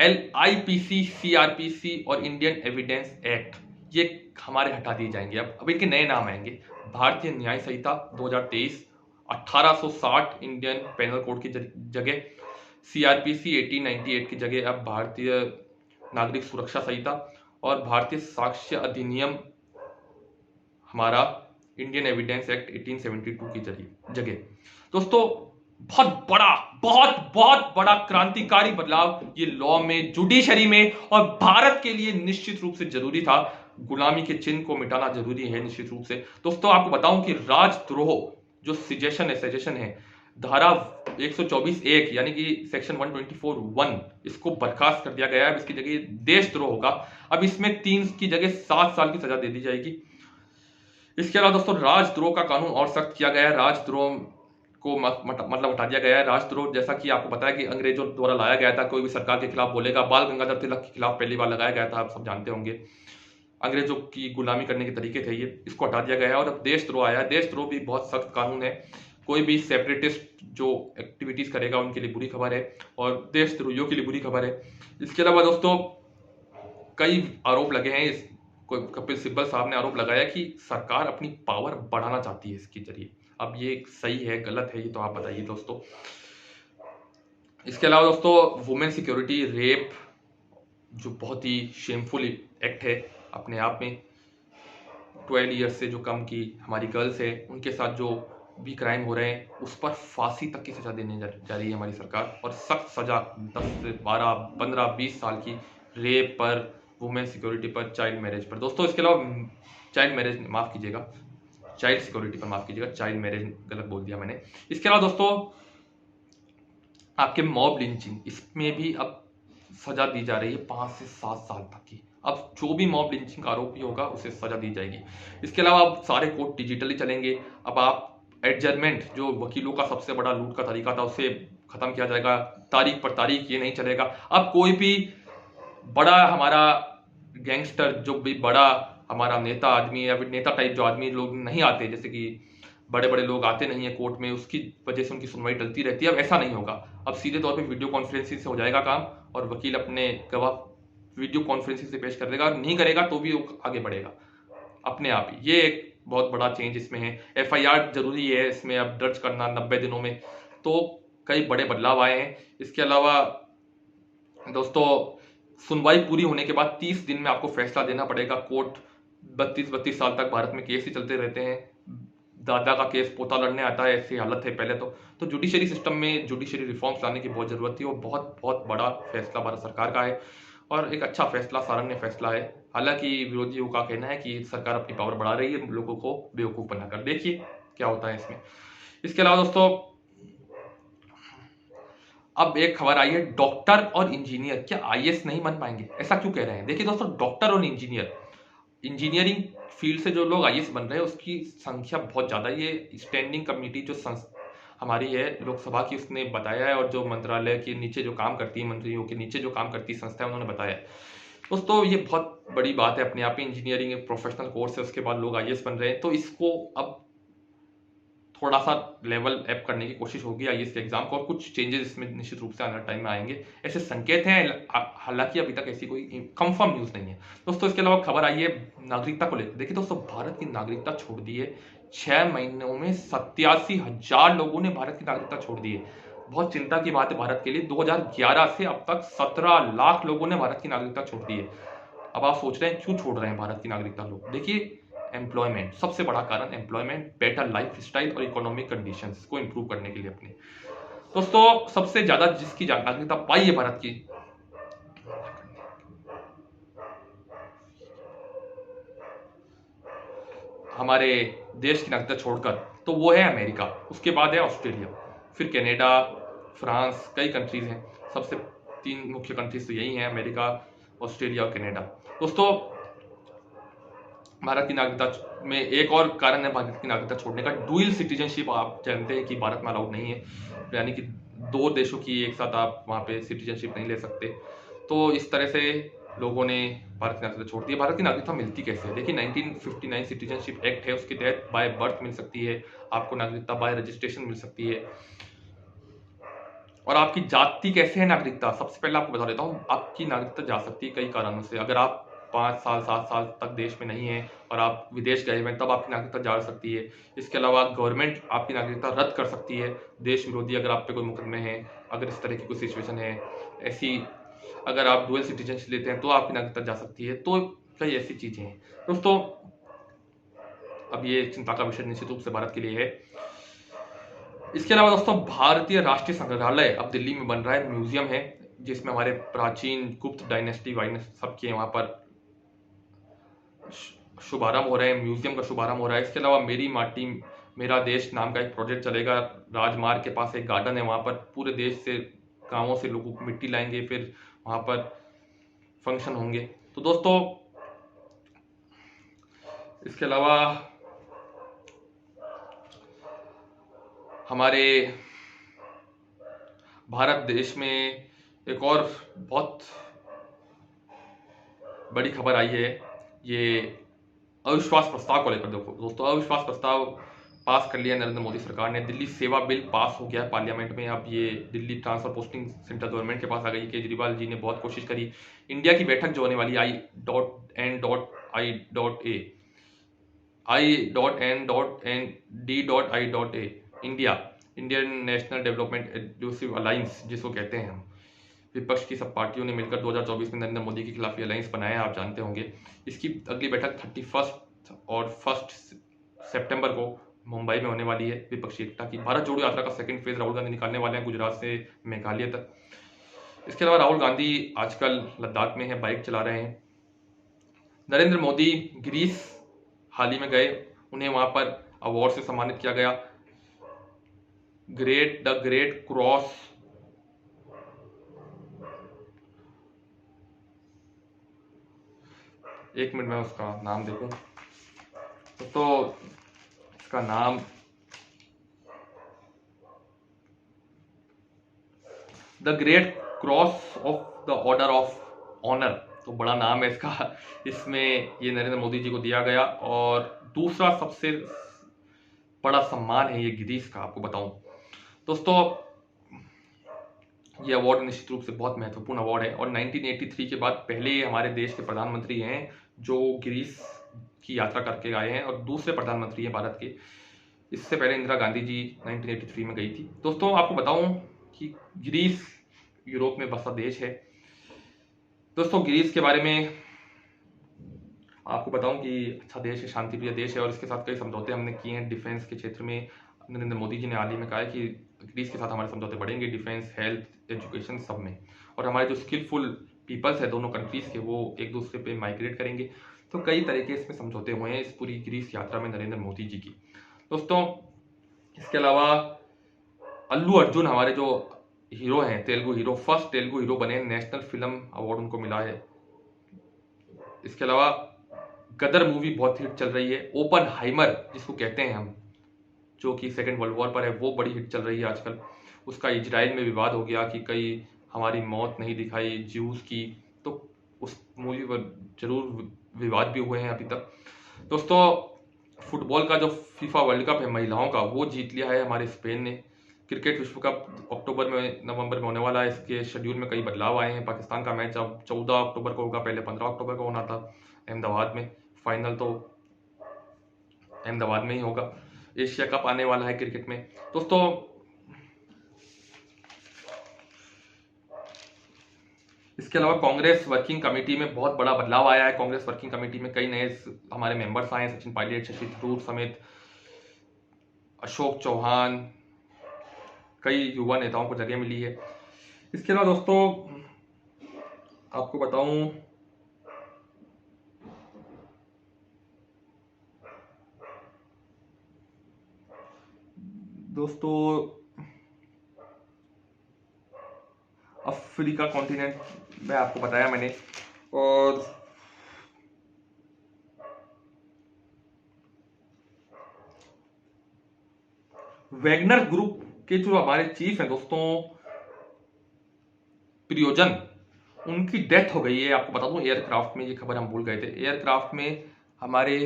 LIPC, CRPC और इंडियन एविडेंस एक्ट, ये हमारे हटा दिए जाएंगे। अब इनके नए नाम आएंगे। भारतीय न्याय संहिता 2023, 1860 इंडियन पेनल कोड की जगह, CRPC 1898 की जगह अब भारतीय नागरिक सुरक्षा संहिता, और भारतीय साक्ष्य अधिनियम हमारा इंडियन एविडेंस एक्ट 1872 की जगह। दोस्तों बहुत बड़ा क्रांतिकारी बदलाव ये लॉ में, जुडिशरी में, और भारत के लिए निश्चित रूप से जरूरी था। गुलामी के चिन्ह को मिटाना जरूरी है निश्चित रूप से। दोस्तों आपको बताऊं कि राजद्रोह जो सजेशन है धारा 124(1) यानी कि सेक्शन 124(1) इसको बर्खास्त कर दिया गया है। अब इसकी जगह देशद्रोह होगा। अब इसमें 3 की जगह 7 साल की सजा दे दी जाएगी। इसके अलावा दोस्तों राजद्रोह का कानून और सख्त किया गया है। राजद्रोह को मतलब हटा दिया गया है। राजद्रोह जैसा कि आपको पता है कि अंग्रेजों द्वारा लाया गया था, कोई भी सरकार के खिलाफ बोलेगा। बाल गंगाधर तिलक के खिलाफ पहली बार लगाया गया था, आप सब जानते होंगे। अंग्रेजों की गुलामी करने के तरीके थे ये, इसको हटा दिया गया है। और अब देशद्रोह आया है। देशद्रोह भी बहुत सख्त कानून है। कोई भी सेपरेटिस्ट जो एक्टिविटीज करेगा उनके लिए बुरी खबर है, और देशद्रोहियों के लिए बुरी खबर है। इसके अलावा दोस्तों कई आरोप लगे हैं। कपिल सिब्बल साहब ने आरोप लगाया कि सरकार अपनी पावर बढ़ाना चाहती है इसके जरिए। अब ये सही है गलत है ये तो आप बताइए दोस्तों। इसके अलावा दोस्तों वुमेन सिक्योरिटी रेप, जो बहुत ही शेमफुल एक्ट है अपने आप में। 12 ईयर्स से जो कम की हमारी गर्ल्स है उनके साथ जो भी क्राइम हो रहे हैं उस पर फांसी तक की सजा देने जा रही है हमारी सरकार। और सख्त सजा 10 से 12, 15, 20 साल की रेप पर, वुमेन सिक्योरिटी पर, चाइल्ड मैरिज पर। दोस्तों इसके अलावा चाइल्ड मैरिज माफ कीजिएगा, चाइल्ड सिक्योरिटी पर माफ कीजिएगा, चाइल्ड मैरिज गलत बोल दिया मैंने। इसके अलावा दोस्तों आपके मॉब लिंचिंग, इसमें भी अब सजा दी जा रही है 5 से 7 साल तक की। अब जो भी मॉब लिंचिंग का आरोपी होगा उसे सजा दी जाएगी। इसके अलावा अब सारे कोर्ट डिजिटली चलेंगे। अब आप एडजर्नमेंट, जो वकीलों का सबसे बड़ा लूट का तरीका था, उसे खत्म किया जाएगा। तारीख पर तारीख ये नहीं चलेगा। अब कोई भी बड़ा हमारा गैंगस्टर, जो भी बड़ा हमारा नेता आदमी या फिर नेता टाइप जो आदमी लोग नहीं आते, जैसे कि बड़े बड़े लोग आते नहीं है कोर्ट में, उसकी वजह से उनकी सुनवाई टलती रहती है। अब ऐसा नहीं होगा। अब सीधे तौर पे वीडियो कॉन्फ्रेंसिंग से हो जाएगा काम, और वकील अपने गवाह वीडियो कॉन्फ्रेंसिंग से पेश कर देगा, और नहीं करेगा तो भी वो आगे बढ़ेगा अपने आप ही। ये एक बहुत बड़ा चेंज इसमें है। FIR जरूरी है इसमें अब दर्ज करना 90 दिनों में। तो कई बड़े बदलाव आए हैं। इसके अलावा दोस्तों सुनवाई पूरी होने के बाद 30 दिन में आपको फैसला देना पड़ेगा। कोर्ट 32 साल तक भारत में केस ही चलते रहते हैं। दादा का केस पोता लड़ने आता है, ऐसी हालत है पहले तो जुडिशरी सिस्टम में जुडिशरी रिफॉर्म्स लाने की बहुत जरूरत थी। वो बहुत बहुत बड़ा फैसला भारत सरकार का है, और एक अच्छा फैसला, सारण्य फैसला है। हालांकि विरोधियों का कहना है कि सरकार अपनी पावर बढ़ा रही है लोगों को बेवकूफ बनाकर। देखिए क्या होता है इसमें। इसके अलावा दोस्तों अब एक खबर आई है, डॉक्टर और इंजीनियर क्या IAS नहीं बन पाएंगे? ऐसा क्यों कह रहे हैं? देखिए दोस्तों, डॉक्टर और इंजीनियरिंग फील्ड से जो लोग IAS बन रहे हैं उसकी संख्या बहुत ज्यादा है। ये स्टैंडिंग कमेटी जो हमारी है लोकसभा की, उसने बताया है, और जो मंत्रालय के नीचे जो काम करती है, मंत्रियों के नीचे जो काम करती है संस्था है, उन्होंने बताया है। दोस्तों ये बहुत बड़ी बात है अपने आप में। इंजीनियरिंग एक प्रोफेशनल कोर्स है, उसके बाद लोग IAS बन रहे हैं, तो इसको अब थोड़ा सा लेवल अप करने की कोशिश होगी IAS के एग्जाम को, और कुछ चेंजेस इसमें निश्चित रूप से आने टाइम में आएंगे, ऐसे संकेत हैं। हालांकि अभी तक ऐसी कोई कंफर्म न्यूज नहीं है दोस्तों। इसके अलावा खबर आई है नागरिकता को लेकर। देखिए दोस्तों, भारत की नागरिकता छोड़ दी है। 6 महीनों में 87,000 लोगों ने भारत की नागरिकता छोड़ दी है। बहुत चिंता की बात है भारत के लिए। 2011 से अब तक 17 लाख लोगों ने भारत की नागरिकता छोड़ दी है। अब आप सोच रहे हैं क्यों छोड़ रहे हैं भारत की नागरिकता लोग? देखिए एम्प्लॉयमेंट, सबसे बड़ा कारण एम्प्लॉयमेंट, बेटर लाइफ स्टाइल और इकोनॉमिक कंडीशंस को इंप्रूव करने के लिए अपने। दोस्तों सबसे ज्यादा जिसकी नागरिकता पाई है भारत की, हमारे देश की नागरिकता छोड़कर, तो वो है अमेरिका। उसके बाद है ऑस्ट्रेलिया, फिर कनाडा, फ्रांस, कई कंट्रीज हैं। सबसे 3 मुख्य कंट्रीज तो यही हैं, अमेरिका, ऑस्ट्रेलिया और कनाडा। दोस्तों भारत की नागरिकता में एक और कारण है भारत की नागरिकता छोड़ने का, डुअल सिटीजनशिप। आप जानते हैं कि भारत में अलाउड नहीं है, यानी कि 2 देशों की एक साथ आप वहां पे सिटीजनशिप नहीं ले सकते। तो इस तरह से लोगों ने भारत की नागरिकता छोड़ दी है। भारत की नागरिकता मिलती कैसे है? देखिए 1959 सिटीजनशिप एक्ट है, उसके तहत बाय बर्थ मिल सकती है आपको नागरिकता, बाय रजिस्ट्रेशन मिल सकती है। और आपकी जाति कैसे है नागरिकता? सबसे पहले आपको बता देता हूँ, आपकी नागरिकता जा सकती है कई कारणों से। अगर आप 5 साल 7 साल तक देश में नहीं है और आप विदेश गए हुए हैं, तब आपकी नागरिकता जा सकती है। इसके अलावा गवर्नमेंट आपकी नागरिकता रद्द कर सकती है, देश विरोधी अगर आप पे कोई मुकदमे हैं, अगर इस तरह की कोई सिचुएशन है ऐसी, अगर आप डुअल सिटीजनशिप लेते हैं तो आपकी नागरिकता जा सकती है। तो कई ऐसी चीजें हैं दोस्तों। अब ये चिंता का विषय निश्चित रूप से भारत के लिए है। इसके अलावा दोस्तों भारतीय राष्ट्रीय संग्रहालय अब दिल्ली में बन रहा है, म्यूजियम है जिसमें हमारे प्राचीन गुप्त डायनेस्टी सबके वहां पर शुभारंभ हो रहे हैं, म्यूजियम का शुभारंभ हो रहा है। इसके अलावा मेरी माटी मेरा देश नाम का एक प्रोजेक्ट चलेगा। राजमार्ग के पास एक गार्डन है, वहाँ पर पूरे देश से, गाँवों से लोगों को मिट्टी लाएंगे, फिर वहाँ पर फंक्शन होंगे। तो दोस्तों, इसके अलावा हमारे भारत देश में एक और बहुत बड़ी खबर आई है, ये अविश्वास प्रस्ताव को लेकर। देखो दोस्तों, अविश्वास प्रस्ताव पास कर लिया नरेंद्र मोदी सरकार ने। दिल्ली सेवा बिल पास हो गया है पार्लियामेंट में। अब ये Delhi transfer posting centre government के पास आ गई। केजरीवाल जी ने बहुत कोशिश करी। इंडिया की बैठक जो होने वाली I.N.I.D.A Indian national development inclusive alliance जिसको कहते हैं हम, विपक्ष की सब पार्टियों ने मिलकर 2024 में नरेंद्र मोदी के खिलाफ ये अलायंस बनाया है, आप जानते होंगे। इसकी अगली बैठक 31 और 1 सितंबर को मुंबई में होने वाली है। विपक्षी एकता की भारत जोड़ो यात्रा का सेकंड फेज राहुल गांधी निकालने वाले हैं, गुजरात से मेघालय तक। इसके अलावा राहुल गांधी आजकल लद्दाख में है, बाइक चला रहे हैं। नरेंद्र मोदी ग्रीस हाल ही में गए, उन्हें वहां पर अवार्ड से सम्मानित किया गया। द ग्रेट क्रॉस एक मिनट में उसका नाम देखूं तो इसका नाम the great cross of the order of honour, तो बड़ा नाम है इसका। इसमें ये नरेंद्र मोदी जी को दिया गया। और दूसरा सबसे बड़ा सम्मान है ये ग्रीस का, आपको बताऊं दोस्तों, ये अवार्ड निश्चित रूप से बहुत महत्वपूर्ण अवार्ड है। और 1983 के बाद पहले हमारे देश के प्रधानमंत्री हैं जो ग्रीस की यात्रा करके आए हैं, और दूसरे प्रधानमंत्री हैं भारत के। इससे पहले इंदिरा गांधी जी 1983 में गई थी। दोस्तों, आपको बताऊं कि ग्रीस यूरोप में बसा देश है। दोस्तों, ग्रीस के बारे में आपको बताऊं कि अच्छा देश है, शांतिप्रिय देश है, और इसके साथ कई समझौते हमने किए हैं डिफेंस के क्षेत्र में। नरेंद्र मोदी जी ने हाल ही में कहा है कि ग्रीस के साथ हमारे समझौते बढ़ेंगे, डिफेंस, हेल्थ, एजुकेशन, सब में। और हमारे जो स्किलफुल पीपल्स है दोनों कंट्रीज के, वो एक दूसरे पे माइग्रेट करेंगे। तो कई तरीके इसमें समझौते हुए हैं इस पूरी ग्रीस यात्रा में नरेंद्र मोदी जी की। दोस्तों, इसके अलावा अल्लू अर्जुन हमारे जो हीरो हैं, Telugu hero, first Telugu hero बने, नेशनल फिल्म अवार्ड उनको मिला है। इसके अलावा गदर मूवी बहुत हिट चल रही है। ओपनहाइमर जिसको कहते हैं हम, जो कि सेकेंड वर्ल्ड वॉर पर है, वो बड़ी हिट चल रही है आजकल। उसका इजराइल में विवाद हो गया कि कई हमारी मौत नहीं दिखाई ज्यूज की, तो उस मूवी पर जरूर विवाद भी हुए हैं अभी तक। दोस्तों, फुटबॉल का जो फीफा वर्ल्ड कप है महिलाओं का, वो जीत लिया है हमारे स्पेन ने। क्रिकेट विश्व कप अक्टूबर में, नवंबर में होने वाला है। इसके शेड्यूल में कई बदलाव आए हैं। पाकिस्तान का मैच अब 14 अक्टूबर को होगा, पहले 15 अक्टूबर को होना था अहमदाबाद में। फाइनल तो अहमदाबाद में ही होगा। एशिया कप आने वाला है क्रिकेट में। दोस्तों, इसके अलावा कांग्रेस वर्किंग कमेटी में बहुत बड़ा बदलाव आया है। कांग्रेस वर्किंग कमेटी में कई नए हमारे मेंबर्स आए हैं, सचिन पायलट, शशि थरूर समेत अशोक चौहान, कई युवा नेताओं को जगह मिली है। इसके अलावा दोस्तों, आपको बताऊं, दोस्तों, अफ्रीका कॉन्टिनेंट में आपको बताया मैंने। और वैगनर ग्रुप के जो हमारे चीफ हैं दोस्तों, प्रियोजन, उनकी डेथ हो गई है। आपको बता दूं, एयरक्राफ्ट में, ये खबर हम भूल गए थे, एयरक्राफ्ट में हमारे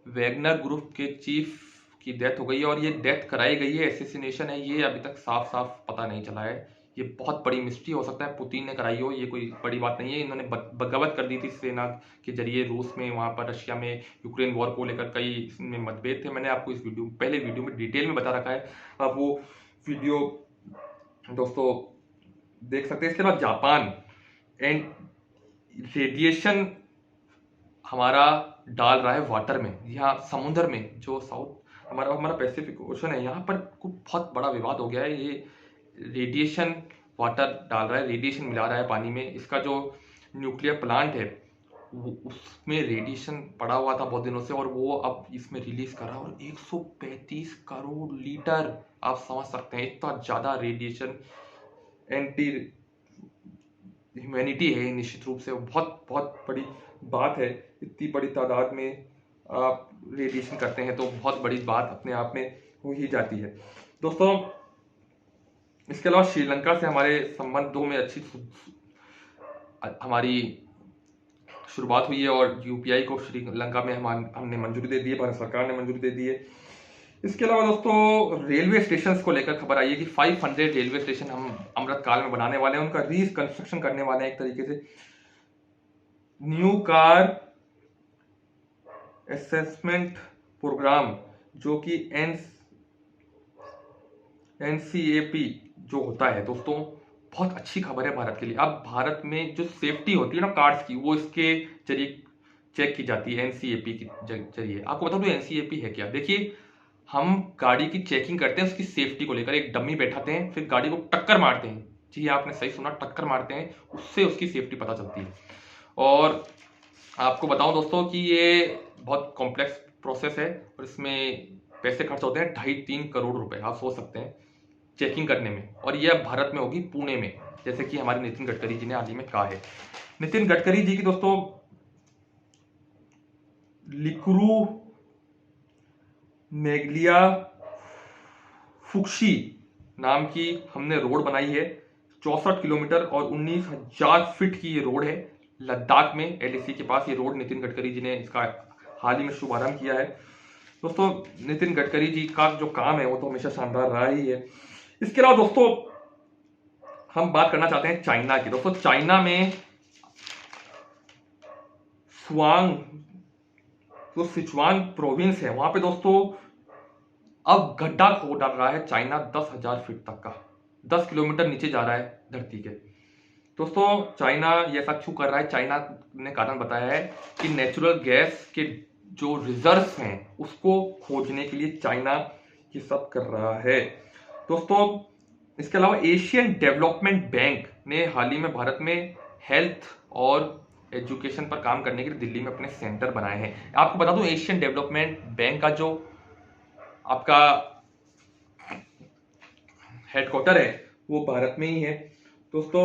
वैगनर ग्रुप के चीफ की डेथ हो गई है। और ये डेथ कराई गई है, एसेसिनेशन है, ये अभी तक साफ साफ पता नहीं चला है। ये बहुत बड़ी मिस्ट्री हो सकता है पुतिन ने कराई हो, ये कोई बड़ी बात नहीं है। इन्होंने बगावत कर दी थी सेना के जरिए रूस में, वहां पर रशिया में यूक्रेन वॉर को लेकर कई इसमें मतभेद थे। मैंने आपको इस पहले वीडियो में डिटेल में बता रखा है, आप वो वीडियो दोस्तों देख सकते हैं। इसके बाद जापान एंड रेडिएशन हमारा डाल रहा है वाटर में, यहाँ समुद्र में, जो साउथ हमारा पैसिफिक ओशन है, यहाँ पर बहुत बड़ा विवाद हो गया है। ये रेडिएशन वाटर डाल रहा है, रेडिएशन मिला रहा है पानी में। इसका जो न्यूक्लियर प्लांट है उसमें रेडिएशन पड़ा हुआ था बहुत दिनों से, और वो अब इसमें रिलीज करा, और 135 करोड़ लीटर, आप समझ सकते हैं इतना ज्यादा रेडिएशन एंटी ह्यूमैनिटी है निश्चित रूप से। बहुत बहुत बड़ी बात है, इतनी बड़ी तादाद में आप रेडिएशन करते हैं तो बहुत बड़ी बात अपने आप में हो ही जाती है दोस्तों। इसके अलावा श्रीलंका से हमारे संबंधों में अच्छी हमारी शुरुआत हुई है, और यूपीआई को श्रीलंका में हमने मंजूरी दे दी है, भारत सरकार ने मंजूरी दे दी है। इसके अलावा दोस्तों रेलवे स्टेशन को लेकर खबर आई है कि 500 रेलवे स्टेशन हम अमृतकाल में बनाने वाले हैं, उनका रिकंस्ट्रक्शन करने वाले हैं एक तरीके से। न्यू कार असेसमेंट प्रोग्राम जो कि एनसीएपी जो होता है दोस्तों, बहुत अच्छी खबर है भारत के लिए। अब भारत में जो सेफ्टी होती है ना कार्ड्स की, वो इसके जरिए चेक की जाती है, एनसीएपी के जरिए। आपको बता दूं एनसीएपी है क्या। देखिए, हम गाड़ी की चेकिंग करते हैं उसकी सेफ्टी को लेकर, एक डमी बैठाते हैं, फिर गाड़ी को टक्कर मारते हैं। जी आपने सही सुना, टक्कर मारते हैं, उससे उसकी सेफ्टी पता चलती है। और आपको बताऊं दोस्तों कि ये बहुत कॉम्प्लेक्स प्रोसेस है, और इसमें पैसे खर्च होते हैं 2.5-3 करोड़ रुपए, आप सोच सकते हैं चेकिंग करने में। और यह भारत में होगी, पुणे में, जैसे कि हमारे नितिन गडकरी जी ने हाल ही में कहा है। नितिन गडकरी जी की दोस्तों लिकुरु मेगलिया फुक्शी नाम की हमने रोड बनाई है, 64 किलोमीटर और 19,000 फीट की ये रोड है लद्दाख में, एलएसी के पास। ये रोड नितिन गडकरी जी ने इसका हाल ही में शुभारंभ किया है दोस्तों। नितिन गडकरी जी का जो काम है वो तो हमेशा शानदार रहा ही है। इसके अलावा दोस्तों हम बात करना चाहते हैं चाइना की। दोस्तों चाइना में स्वांग जो सिचुआन प्रोविंस है, वहां पे दोस्तों अब गड्ढा खोद डाल रहा है चाइना 10,000 फीट तक का, 10 किलोमीटर नीचे जा रहा है धरती के। दोस्तों चाइना ये ऐसा क्यों कर रहा है, चाइना ने कारण बताया है कि नेचुरल गैस के जो रिजर्व्स हैं उसको खोजने के लिए चाइना ये सब कर रहा है दोस्तों। इसके अलावा एशियन डेवलपमेंट बैंक ने हाल ही में भारत में हेल्थ और एजुकेशन पर काम करने के लिए दिल्ली में अपने सेंटर बनाए हैं। आपको बता दूं एशियन डेवलपमेंट बैंक का जो आपका हेडक्वार्टर है वो भारत में ही है दोस्तों।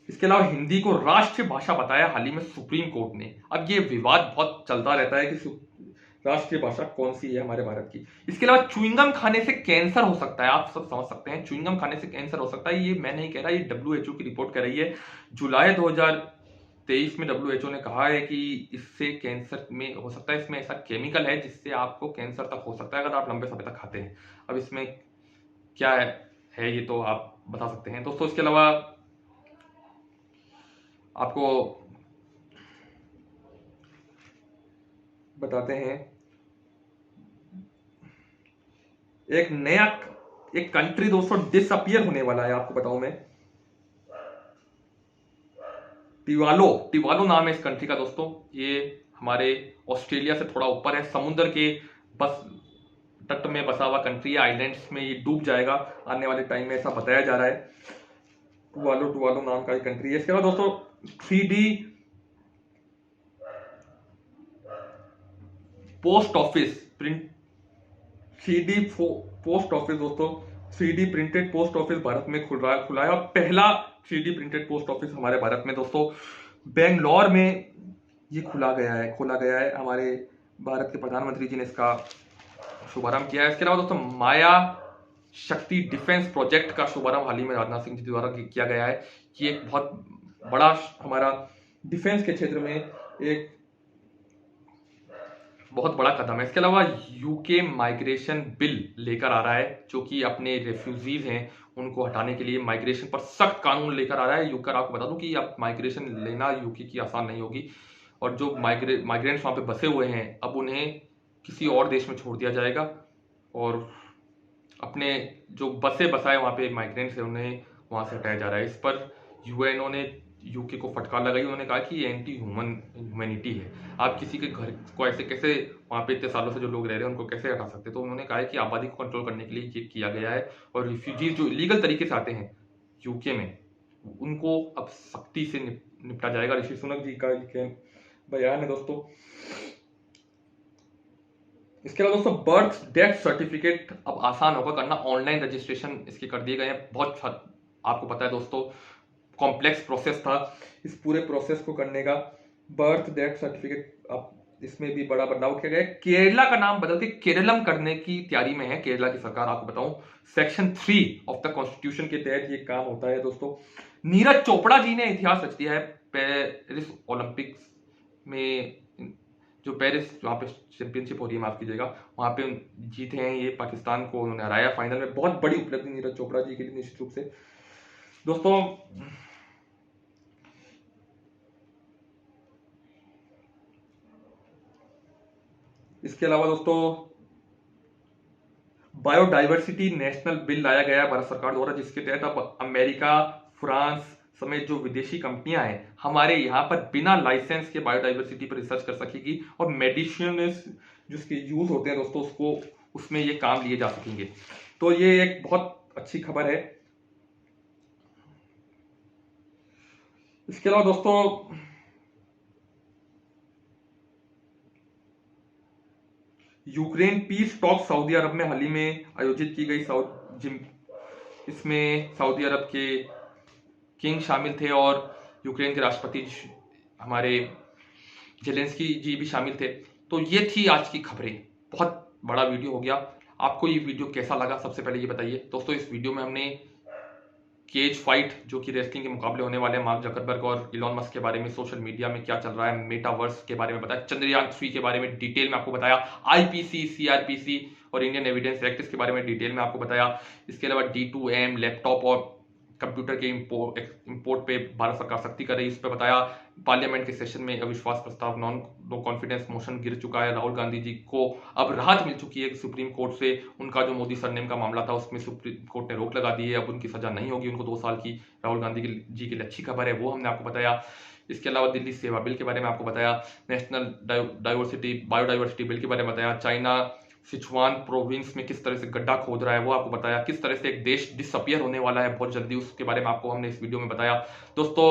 इसके अलावा हिंदी को राष्ट्रीय भाषा बताया हाल ही में सुप्रीम कोर्ट ने। अब ये विवाद बहुत चलता रहता है कि राष्ट्रीय भाषा कौन सी है हमारे भारत की। इसके अलावा च्युइंगम खाने से कैंसर हो सकता है, आप सब समझ सकते हैं च्युइंगम खाने से कैंसर हो सकता है। ये मैं नहीं कह रहा, ये WHO की रिपोर्ट कर रही है। जुलाई 2023 में WHO ने कहा है कि इससे कैंसर में हो सकता है, इसमें ऐसा केमिकल है जिससे आपको कैंसर तक हो सकता है अगर आप लंबे समय तक खाते हैं। अब इसमें क्या है ये तो आप बता सकते हैं दोस्तों। इसके अलावा आपको बताते हैं एक कंट्री दोस्तों डिसअपियर होने वाला है, आपको बताऊं मैं। टिवालो नाम है इस कंट्री का दोस्तों। ये हमारे ऑस्ट्रेलिया से थोड़ा ऊपर है, समुद्र के बस तट में बसा हुआ कंट्री है, आइलैंड्स में ये डूब जाएगा आने वाले टाइम में, ऐसा बताया जा रहा है। टुवालो नाम का एक कंट्री है। इसके बाद दोस्तों 3D पोस्ट ऑफिस दोस्तों 3D printed post office Bharat में खुला है। पहला 3D प्रिंटेड पोस्ट ऑफिस हमारे भारत में दोस्तों बेंगलोर में ये खोला गया है। हमारे भारत के प्रधानमंत्री जी ने इसका शुभारंभ किया है। इसके अलावा दोस्तों माया शक्ति डिफेंस प्रोजेक्ट का शुभारंभ हाल ही में राजनाथ सिंह जी द्वारा किया गया है। कि एक बहुत बड़ा हमारा डिफेंस के क्षेत्र में एक बहुत बड़ा कदम है। इसके अलावा यूके माइग्रेशन बिल लेकर आ रहा है, जो कि अपने रेफ्यूजीज हैं उनको हटाने के लिए माइग्रेशन पर सख्त कानून लेकर आ रहा है। यूके आपको बता दूं कि अब माइग्रेशन लेना यूके की आसान नहीं होगी, और जो माइग्रेंट्स वहां पे बसे हुए हैं अब उन्हें किसी और देश में छोड़ दिया जाएगा, और अपने जो बसाए वहां पे माइग्रेंट्स है उन्हें वहां से हटाया जा रहा है। इस पर यूएनओ ने यूके को फटकार लगाई। उन्होंने कहा कि ये एंटी ह्यूमैनिटी है, आप किसी के घर को ऐसे कैसे, वहां पे इतने सालों से जो लोग रह रहे हैं उनको कैसे हटा सकते। तो उन्होंने कहा है कि आबादी को कंट्रोल करने के लिए ये किया गया है, और रिफ्यूजीज जो इलीगल तरीके से आते हैं यूके में उनको अब सख्ती से निपटा जाएगा। ऋषि सुनक जी का बयान है दोस्तों। इसके अलावा दोस्तों बर्थ डेथ सर्टिफिकेट अब आसान होगा करना, ऑनलाइन रजिस्ट्रेशन इसके कर दिए गए हैं। बहुत आपको पता है दोस्तों कॉम्प्लेक्स प्रोसेस था इस पूरे प्रोसेस को करने का। बर्थ डेथ सर्टिफिकेट अब इसमें भी बड़ा बदलाव किया गया है। केरला का नाम बदल के केरलम करने की तैयारी में है केरला की सरकार। आपको बताऊं सेक्शन 3 ऑफ द कॉन्स्टिट्यूशन के तहत ये काम होता है दोस्तों। नीरज चोपड़ा जी ने इतिहास रच दिया है पेरिस ओलंपिक्स में, जो पेरिस वहां पे चैंपियनशिप हो रही है, माफ कीजिएगा, वहां पे जीते हैं ये, पाकिस्तान को उन्होंने हराया फाइनल में। बहुत बड़ी उपलब्धि नीरज चोपड़ा जी के लिए निश्चित रूप से दोस्तों। इसके अलावा दोस्तों बायोडाइवर्सिटी नेशनल बिल लाया गया है भारत सरकार द्वारा, जिसके तहत अब अमेरिका, फ्रांस समेत जो विदेशी कंपनियां हैं हमारे यहाँ पर बिना लाइसेंस के बायोडाइवर्सिटी पर रिसर्च कर सकेगी, और मेडिसिन जिसके यूज होते हैं दोस्तों उसको उसमें ये काम लिए जा सकेंगे। तो ये एक बहुत अच्छी खबर है। इसके अलावा दोस्तों यूक्रेन पीस टॉक सऊदी अरब में हाल ही में आयोजित की गई। इसमें सऊदी अरब के किंग शामिल थे और यूक्रेन के राष्ट्रपति हमारे जेलेंस्की जी भी शामिल थे। तो ये थी आज की खबरें। बहुत बड़ा वीडियो हो गया। आपको ये वीडियो कैसा लगा सबसे पहले ये बताइए दोस्तों। इस वीडियो में हमने केज फाइट जो कि रेसलिंग के मुकाबले होने वाले हैं मार्क जकरबर्ग और इलॉन मस्क के बारे में, सोशल मीडिया में क्या चल रहा है, मेटावर्स के बारे में बताया, चंद्रयान 3 के बारे में डिटेल में आपको बताया, आईपीसी, सीआरपीसी और इंडियन एविडेंस एक्ट के बारे में डिटेल में आपको बताया। इसके अलावा D2M लैपटॉप और कंप्यूटर के इंपोर्ट पे भारत सरकार सख्ती कर रही है, इस पर बताया। पार्लियामेंट के सेशन में अविश्वास प्रस्ताव नो कॉन्फिडेंस मोशन गिर चुका है। राहुल गांधी जी को अब राहत मिल चुकी है सुप्रीम कोर्ट से। उनका जो मोदी सरनेम का मामला था उसमें सुप्रीम कोर्ट ने रोक लगा दी है, अब उनकी सजा नहीं होगी उनको 2 साल की। राहुल गांधी जी की अच्छी खबर है, वो हमने आपको बताया। इसके अलावा दिल्ली सेवा बिल के बारे में आपको बताया, नेशनल बायोडाइवर्सिटी बिल के बारे में बताया, चाइना सिचुआन प्रोविंस में किस तरह से गड्ढा खोद रहा है वो आपको बताया, किस तरह से एक देश डिसअपियर होने वाला है बहुत जल्दी उसके बारे में आपको हमने इस वीडियो में बताया। दोस्तों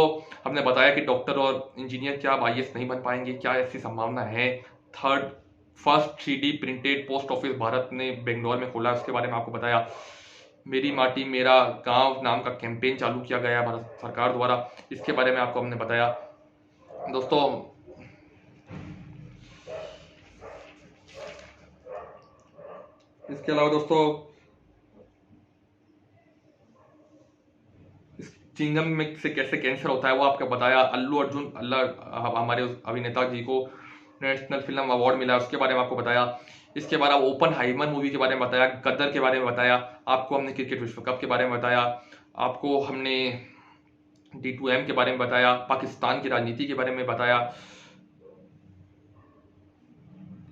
हमने बताया कि डॉक्टर और इंजीनियर क्या अब IAS नहीं बन पाएंगे, क्या ऐसी संभावना है। First 3D printed post office Bharat ने बेंगलोर में खोला है, उसके बारे में आपको बताया। मेरी माटी मेरा गांव नाम का कैंपेन चालू किया गया है भारत सरकार द्वारा, इसके बारे में आपको हमने बताया। दोस्तों इसके अलावा दोस्तों चिंगम में से कैसे कैंसर होता है वो आपको बताया। अल्लू अर्जुन हमारे अभिनेता जी को नेशनल फिल्म अवार्ड मिला है, उसके बारे में आपको बताया। इसके बाद ओपन हाइमर मूवी के बारे में बताया, गदर के बारे में बताया, आपको हमने क्रिकेट विश्व कप के बारे में बताया, आपको हमने D2M के बारे में बताया, पाकिस्तान की राजनीति के बारे में बताया,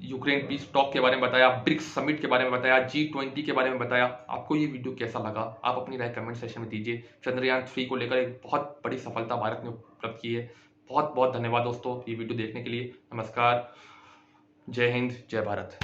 यूक्रेन पीस टॉक के बारे में बताया, ब्रिक्स समिट के बारे में बताया, G20 के बारे में बताया। आपको ये वीडियो कैसा लगा आप अपनी राय कमेंट सेक्शन में दीजिए। चंद्रयान 3 को लेकर एक बहुत बड़ी सफलता भारत ने उपलब्ध की है। बहुत बहुत धन्यवाद दोस्तों ये वीडियो देखने के लिए। नमस्कार, जय हिंद, जय भारत।